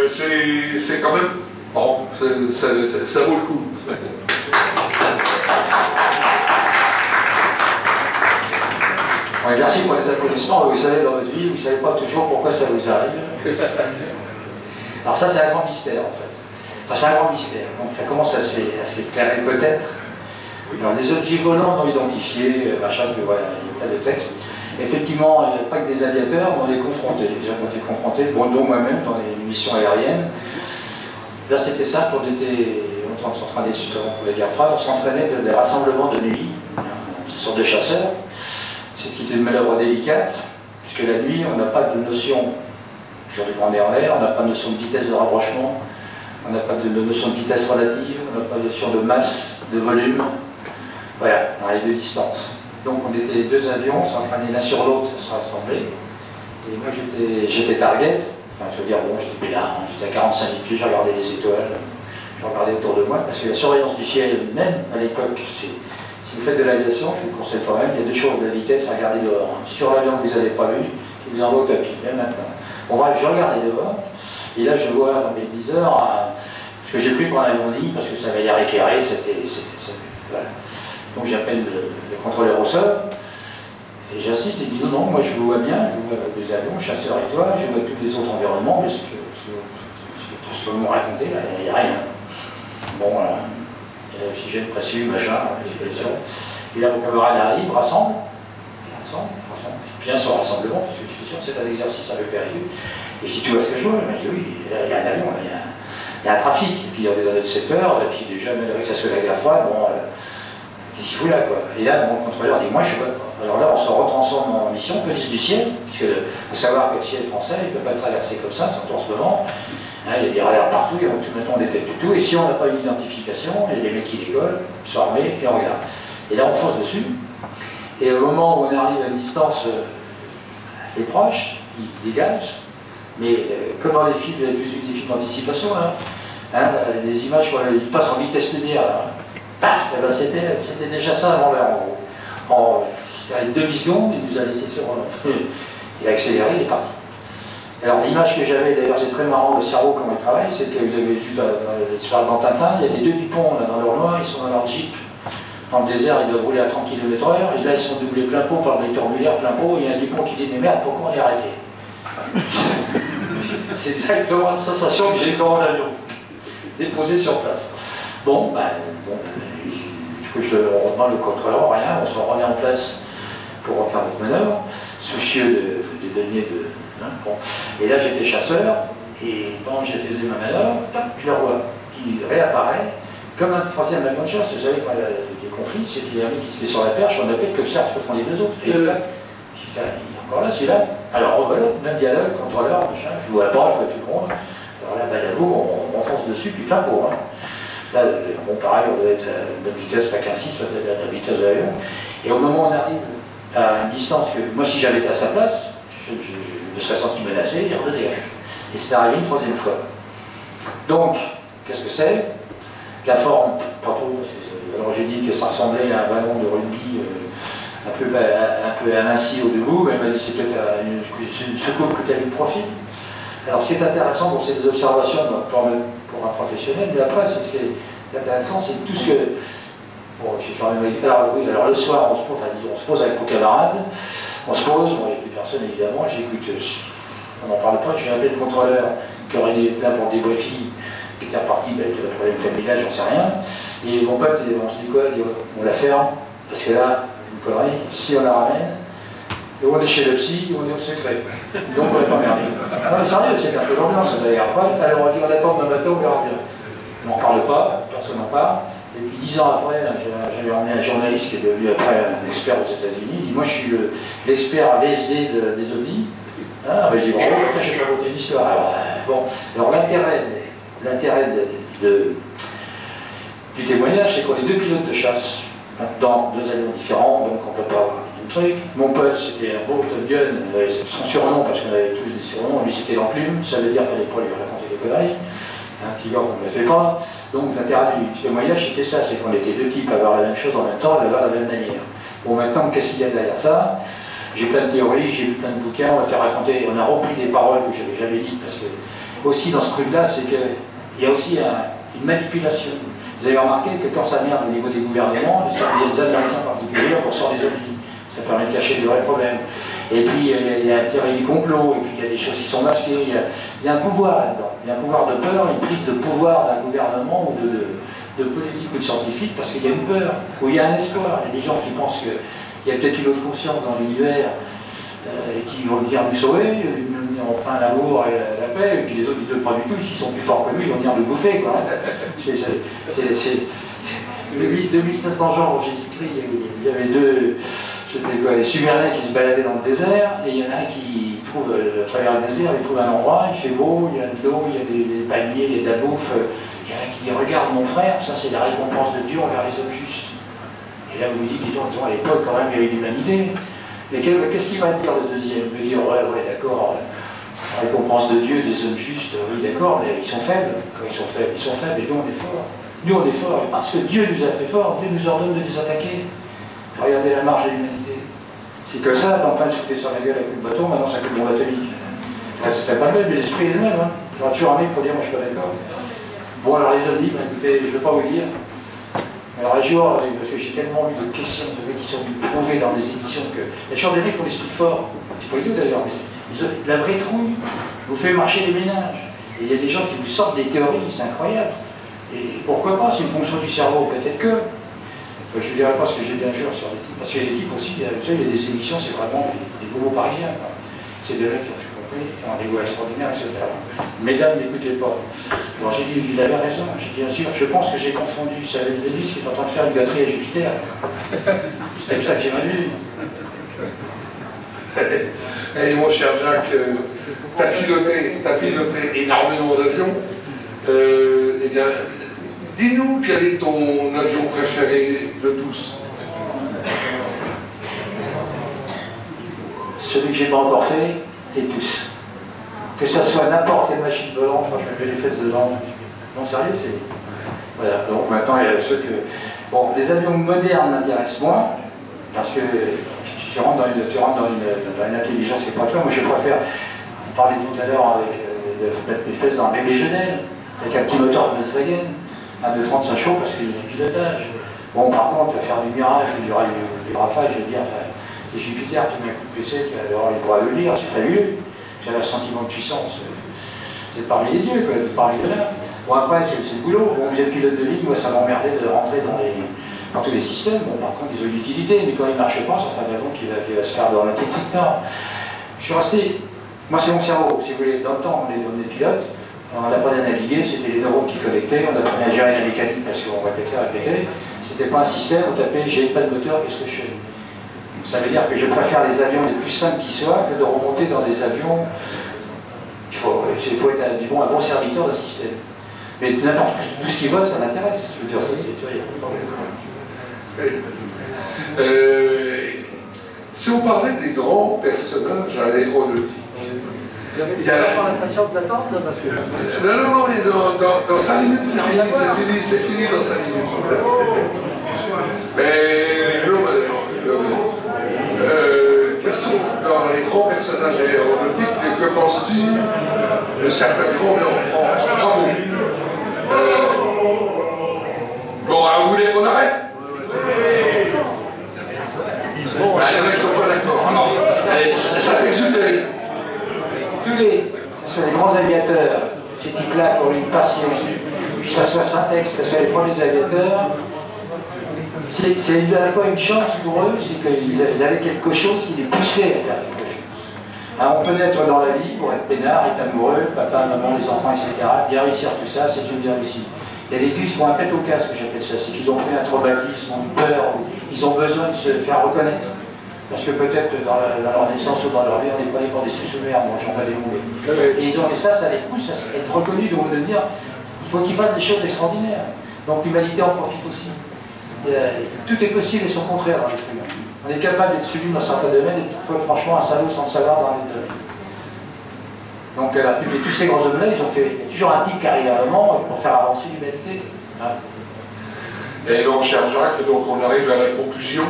c'est quand même... Bon, ça vaut le coup. Ouais, merci pour les applaudissements. Vous savez, dans votre vie, vous ne savez pas toujours pourquoi ça vous arrive. Alors ça, c'est un grand mystère, en fait. Enfin, c'est un grand mystère. Donc ça commence à s'éclairer peut-être. Alors, les objets volants non identifiés, machin, voilà, il y a tas de textes. Effectivement, il n'y a pas que des aviateurs, on est confrontés. Les gens ont été confrontés, bon, dont moi-même, dans les missions aériennes. Là, c'était simple, on était en train on s'entraînait des rassemblements de nuit, ce sont des chasseurs. C'était une manœuvre délicate, puisque la nuit, on n'a pas de notion, aujourd'hui on est en l'air, on n'a pas de notion de vitesse de rapprochement, on n'a pas de notion de vitesse relative, on n'a pas de notion de masse, de volume, voilà, on a les deux distances. Donc on était deux avions, on s'entraînait l'un sur l'autre, on se rassemblait, et moi j'étais target, enfin, je veux dire, bon, j'étais là, j'étais à 45 000 pieds, je regardais les étoiles, je regardais autour de moi, parce que la surveillance du ciel, même à l'époque, si vous faites de l'aviation, je vous conseille quand même, il y a deux choses, la vitesse, à regarder dehors. Si sur l'avion que vous n'avez pas vu, il vous envoie au tapis, même maintenant. Bon bref, je regardais dehors, et là je vois dans mes viseurs ce que j'ai pris pour un avion de ligne, parce que ça avait l'air éclairé, voilà. Donc j'appelle le contrôleur au sol, et j'insiste, il dit non, moi je vous vois bien, je vois des avions, chasseurs et toi, je vois tous les autres environnements, mais ce que vous me racontez là, il n'y a rien. Bon voilà. Oxygène précieux, machin, respiration. Et là, mon camarade arrive, rassemble. Bien son rassemblement, parce que je suis sûr que c'est un exercice un peu périlleux. Et je dis, tu vois ce que je vois? Il m'a dit, oui, il y a un avion, il y a un trafic. Et puis, on est dans notre secteur, et puis déjà, malgré que ça soit la guerre froide, bon, qu'est-ce qu'il fout là, quoi? Et là, mon contrôleur dit, moi, je sais pas. Alors là, on se retransforme en mission, police du ciel, puisque il faut savoir que le ciel français, il ne peut pas traverser comme ça, surtout en ce moment. Hein, il y a des radars partout, il y a tout maintenant des têtes du tout, et si on n'a pas une identification, il y a des mecs qui décollent, ils sont armés, et on regarde. Et là, on fonce dessus. Et au moment où on arrive à une distance assez proche, il dégage, mais comme dans les films, il y a des films d'anticipation, là, hein, des images, ils passent en vitesse lumière, là, paf, ben c'était déjà ça avant l'heure, en gros. C'est une demi-seconde, il nous a laissé sur... il a accéléré, il est parti. Alors l'image que j'avais, d'ailleurs c'est très marrant, le cerveau comment il travaille, c'est que vous avez vu dans Tintin, il y a des deux Dupont là, dans leur noir, ils sont dans leur Jeep. Dans le désert, ils doivent rouler à 30 km/h, et là ils sont doublés plein pot par des turbulaires plein pot, et il y a un Dupont qui dit mais merde, pourquoi on est arrêté? C'est exactement la sensation que j'ai eu dans l'avion, déposé sur place. Bon, on demande le contrôleur, rien, on se remet en place pour refaire notre manœuvre, soucieux de donner de... Hein, bon. Et là j'étais chasseur, et pendant que j'ai fait ma manœuvre, je le vois, qui réapparaît, comme un troisième avion de chasse. Vous savez, quand il y a des conflits, c'est qu'il y a un mec qui se met sur la perche, on appelle que le cerf que font les deux autres. Et là, il est encore là, celui-là. Alors, voilà, même dialogue, contrôleur, machin, je vois pas, je vois tout le monde. Alors là, badabou, on fonce dessus, puis plein pot. Hein. Là, bon, pareil, on doit être à une vitesse, pas 15-6, soit à la vitesse de l'avion. Et au moment où on arrive à une distance que, moi, si j'avais été à sa place, je me serais senti menacé, il redégage. Et c'est arrivé une troisième fois. Donc, qu'est-ce que c'est? La forme, pas trop, alors j'ai dit que ça ressemblait à un ballon de rugby un peu aminci au debout, mais elle m'a dit c'est peut-être une secours que tu as vu de profil. Alors ce qui est intéressant, bon, c'est des observations pour un professionnel, mais après, ce qui est intéressant, c'est tout ce que... Bon, j'ai fermé ma... Alors oui, alors le soir, on se pose avec mon camarade, on se pose, bon, il n'y a plus personne évidemment, j'écoute, on n'en parle pas, j'ai appelé le contrôleur qui aurait été là pour débriefer, qui était reparti, ben, il y a un problème familial, j'en sais rien. Et mon pote, on se dit quoi? On la ferme, parce que là, une connerie, si on la ramène, et on est chez le psy, on est au secret. Donc on n'est pas merdé. Non mais sérieux, c'est un peu l'ambiance, ça d'ailleurs pas. Alors on dit on attend demain matin, on verra bien. On n'en parle pas, personne n'en parle. Et puis 10 ans après, j'avais emmené un journaliste qui est devenu après un expert aux États-Unis. Il dit moi je suis l'expert VSD des ovnis. Ah ben j'ai dit bravo, je vais raconter une histoire. Alors l'intérêt du témoignage, c'est qu'on est deux pilotes de chasse dans deux avions différents, donc on ne peut pas avoir un truc. Mon pote, c'était un beau Top Gun, son surnom, parce qu'on avait tous des surnoms, lui c'était l'enclume, ça veut dire qu'il fallait pas lui raconter des conneries, un petit gars qu'on ne le fait pas. Donc l'intérêt du témoignage, c'était ça, c'est qu'on était deux types à voir la même chose en même temps, à voir de la même manière. Bon, maintenant, qu'est-ce qu'il y a derrière ça? J'ai plein de théories, j'ai lu plein de bouquins, on va faire raconter, on a repris des paroles que j'avais jamais dites, parce que aussi dans ce truc-là, c'est qu'il y a aussi une manipulation. Vous avez remarqué que quand ça merde au niveau des gouvernements, les Américains en particulier, on ressort des ovnis. Ça permet de cacher de vrais problèmes. Et puis il y a un théorie du complot, et puis il y a des choses qui sont masquées. Il y a un pouvoir là-dedans. Il y a un pouvoir de peur, une prise de pouvoir d'un gouvernement ou de politique ou de scientifique, parce qu'il y a une peur, ou il y a un espoir. Il y a des gens qui pensent qu'il y a peut-être une autre conscience dans l'univers et qui vont venir nous sauver, enfin l'amour et la paix, et puis les autres ils ne pas du tout, s'ils sont plus forts que lui, ils vont venir le bouffer, quoi. C'est 2500 ans avant Jésus-Christ, il y avait deux, les Sumériens qui se baladaient dans le désert, et il y en a un qui trouve, à travers le désert, il trouve un endroit, il fait beau, il y a de l'eau, il y a des palmiers, il y a de la bouffe, il y en a un qui dit, regarde mon frère, ça c'est la récompense de Dieu envers les hommes justes. Et là vous vous dites, disons, à l'époque quand même il y avait l'humanité. Et qu'est-ce qu'il va dire le deuxième? Il va dire, ouais, d'accord, la récompense de Dieu, des hommes justes, oui, d'accord, mais ils sont faibles. Ils sont faibles, et nous, on est forts. Nous, on est forts, parce que Dieu nous a fait forts, Dieu nous ordonne de les attaquer. Regardez la marche de l'humanité. C'est que ça, t'es en train de sauter sur la gueule avec le bâton, maintenant ça fait le bombe atomique. C'était pas le même, mais l'esprit est le même. Hein. Il y aura toujours un mec pour dire, moi je suis pas d'accord. Bon, alors les hommes disent, écoutez, je ne veux pas vous dire. Alors un jour, parce que j'ai tellement eu de questions de mecs qui sont venus prouver dans des émissions que... Il y a toujours des mecs qui ont l'esprit fort. C'est pas idiot d'ailleurs, mais la vraie trouille vous fait marcher les ménages. Et il y a des gens qui vous sortent des théories, c'est incroyable. Et pourquoi pas, c'est une fonction du cerveau, peut-être que... Je ne dirais pas ce que j'ai bien sûr sur les types, parce qu'il y a des types aussi, vous savez, il y a des émissions, c'est vraiment des bobos parisiens. C'est des mecs qui ont tout compris, qui ont un niveau extraordinaire, etc. Mesdames, n'écoutez pas. Alors j'ai dit, il avait raison, j'ai dit, bien sûr, je pense que j'ai confondu Savel Vénus qui est en train de faire une gâterie à Jupiter. C'est comme ça que j'ai mal vu. Et mon cher Jacques, tu as piloté énormément d'avions. Eh bien, dis-nous quel est ton avion préféré de tous? Celui que j'ai pas encore fait, et tous. Que ça soit n'importe quelle machine volante, moi je me mets les fesses dedans. Non, sérieux, c'est... Voilà, donc maintenant il y a ceux que... Bon, les avions modernes m'intéressent moins, parce que tu rentres dans une intelligence qui est pas toi. Moi je préfère, on parlait tout à l'heure avec de mettre mes fesses dans un bébé Genève, avec un petit moteur de Volkswagen, un 230 ça chaud parce qu'il y a du pilotage. Bon, par contre, faire du Mirage, du Rafale, je veux dire, les Jupiter qui met un coup de PC, il pourra le dire, c'est fabuleux. J'avais un sentiment de puissance. C'est parmi les dieux, quoi, parmi les là. Bon, après, c'est le boulot. Bon, vous êtes pilote de ligne, moi, ça m'emmerdait de rentrer dans tous les systèmes. Bon, par contre, ils ont une utilité, mais quand ils ne marchaient pas, ça fait un avion qui va se faire dans la technique. Non. Je suis resté. Moi, c'est mon cerveau, si vous voulez. Dans le temps, on est pilote. On apprenait à naviguer, c'était les neurones qui connectaient, on apprenait à gérer la mécanique parce qu'on répétait. C'était pas un système, on tapait, j'ai pas de moteur, qu'est-ce que je fais? Ça veut dire que je préfère les avions les plus simples qui soient que de remonter dans des avions. Il faut être un bon serviteur d'un système. Mais n'importe tout ce qui vole, ça m'intéresse. Je veux dire, ça, c'est, tu vois, il n'y a pas de problème. Si on parlait des grands personnages aéronautiques, il n'y a pas la patience d'attendre parce que... Non, dans 5 minutes, c'est fini dans 5 minutes. Mais quels sont dans les grands personnages aéronautiques, que penses-tu de certains grands en 3 mots? Bon, vous voulez qu'on arrête? Il y en a qui ne sont pas d'accord. Ça t'exupérie. Tous les grands aviateurs, ces types-là qui ont une passion, que ce soit Syntex, que ce soit les premiers aviateurs, c'est à la fois une chance pour eux, c'est qu'ils avaient quelque chose qui les poussait à faire quelque chose. Alors, on peut naître dans la vie pour être peinard, être amoureux, papa, maman, les enfants, etc. Bien réussir tout ça, c'est une bien réussie. Il y a des gus qui ont un pet au casque, j'appelle ça, c'est qu'ils ont pris un traumatisme, ont peur, ou ils ont besoin de se faire reconnaître. Parce que peut-être dans leur naissance ou dans leur vie, on n'est pas les pour des sous-mères, moi j'en vois des mauvais. Et ça les pousse à être reconnus, donc de dire il faut qu'ils fassent des choses extraordinaires. Donc l'humanité en profite aussi. Tout est possible et son contraire dans l'être humain. On est capable d'être suivi dans certains domaines et parfois franchement un salaud sans le savoir dans les domaines. Donc la plupart de tous ces grands hommes-là, il y a toujours un type qui arrive à un moment pour faire avancer l'humanité. Hein. Et donc, cher Jacques, donc on arrive à la conclusion,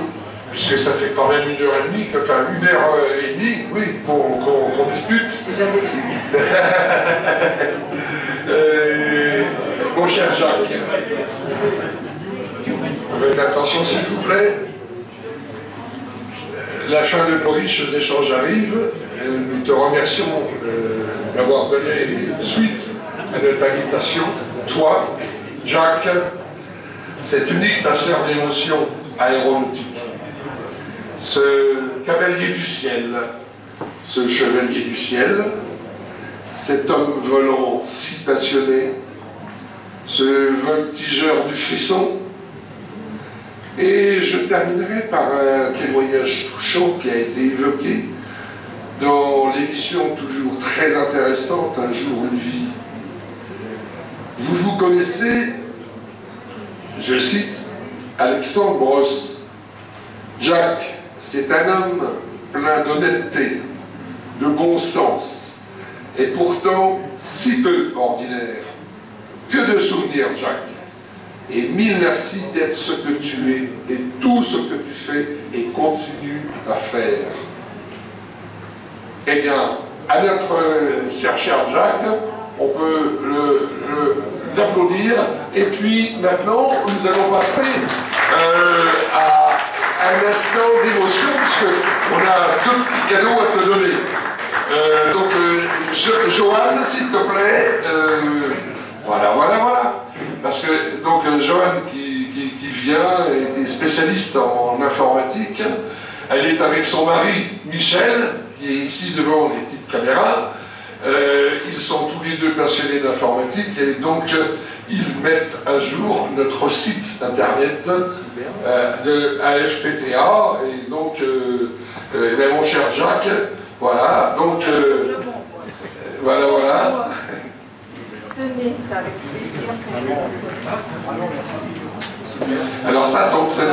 puisque ça fait quand même 1h30, enfin 1h30, oui, qu'on discute. C'est bien déçu. Mon cher Jacques, avec attention s'il vous plaît, la fin de nos riches échanges arrive. Nous te remercions d'avoir donné suite à notre invitation. Toi, Jacques, cet unique passeur d'émotions aéronautiques, ce cavalier du ciel, ce chevalier du ciel, cet homme volant si passionné, ce voltigeur du frisson. Et je terminerai par un témoignage touchant qui a été évoqué dans l'émission toujours très intéressante, Un jour une vie. Vous vous connaissez, je cite, Alexandre Brosse. Jacques, c'est un homme plein d'honnêteté, de bon sens, et pourtant si peu ordinaire. Que de souvenirs, Jacques. Et mille merci d'être ce que tu es et tout ce que tu fais et continues à faire. Eh bien, à notre cher Jacques, on peut l'applaudir. Et puis maintenant, nous allons passer à un instant d'émotion, puisqu'on a 2 petits cadeaux à te donner. Donc, Joanne, s'il te plaît, voilà. Parce que, donc, Joanne qui vient, elle était spécialiste en informatique. Elle est avec son mari Michel, qui est ici devant les petites caméras. Ils sont tous les deux passionnés d'informatique et donc ils mettent à jour notre site internet de AFPTA. Et donc, mon cher Jacques, voilà, donc voilà. Tenez, ça avec plaisir. Alors ça, c'est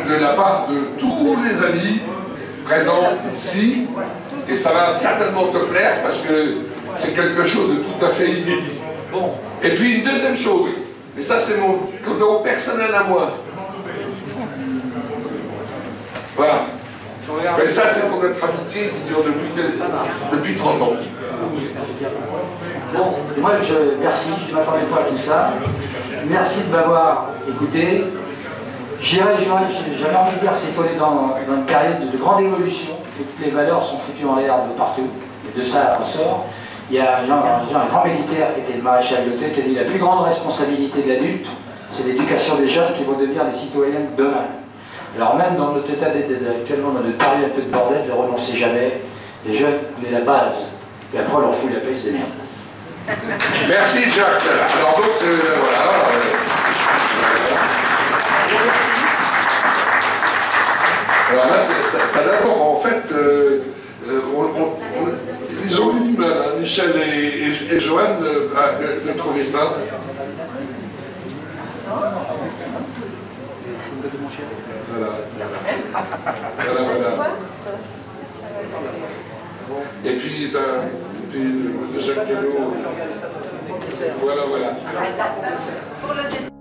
de la part de tous les amis présents ici, et ça va certainement te plaire parce que c'est quelque chose de tout à fait inédit. Bon. Et puis une deuxième chose, mais ça c'est mon cadeau personnel à moi. Voilà. Mais ça c'est pour notre amitié qui dure depuis 30 ans. Bon, moi merci, je ne m'attendais pas à tout ça. Merci de m'avoir écouté. J'ai jamais envie de dire qu'on est dans une période de grande évolution, où toutes les valeurs sont foutues en l'air de partout, et de ça on sort. Il y a un grand militaire qui était le maréchal Lyotet qui a dit la plus grande responsabilité de l'adulte, c'est l'éducation des jeunes qui vont devenir des citoyens de demain. Alors même dans notre état actuellement, dans notre période un peu de bordel, ne renoncez jamais. Les jeunes, on est la base. Et après on leur fout la paix, c'est bien. Merci Jacques. Alors donc, voilà. Alors là, d'abord, en fait, ils ont eu du mal, hein, Michel et Joanne, de trouver ça. Voilà. Et puis, Jacques Callot. Voilà. Pour le dessin.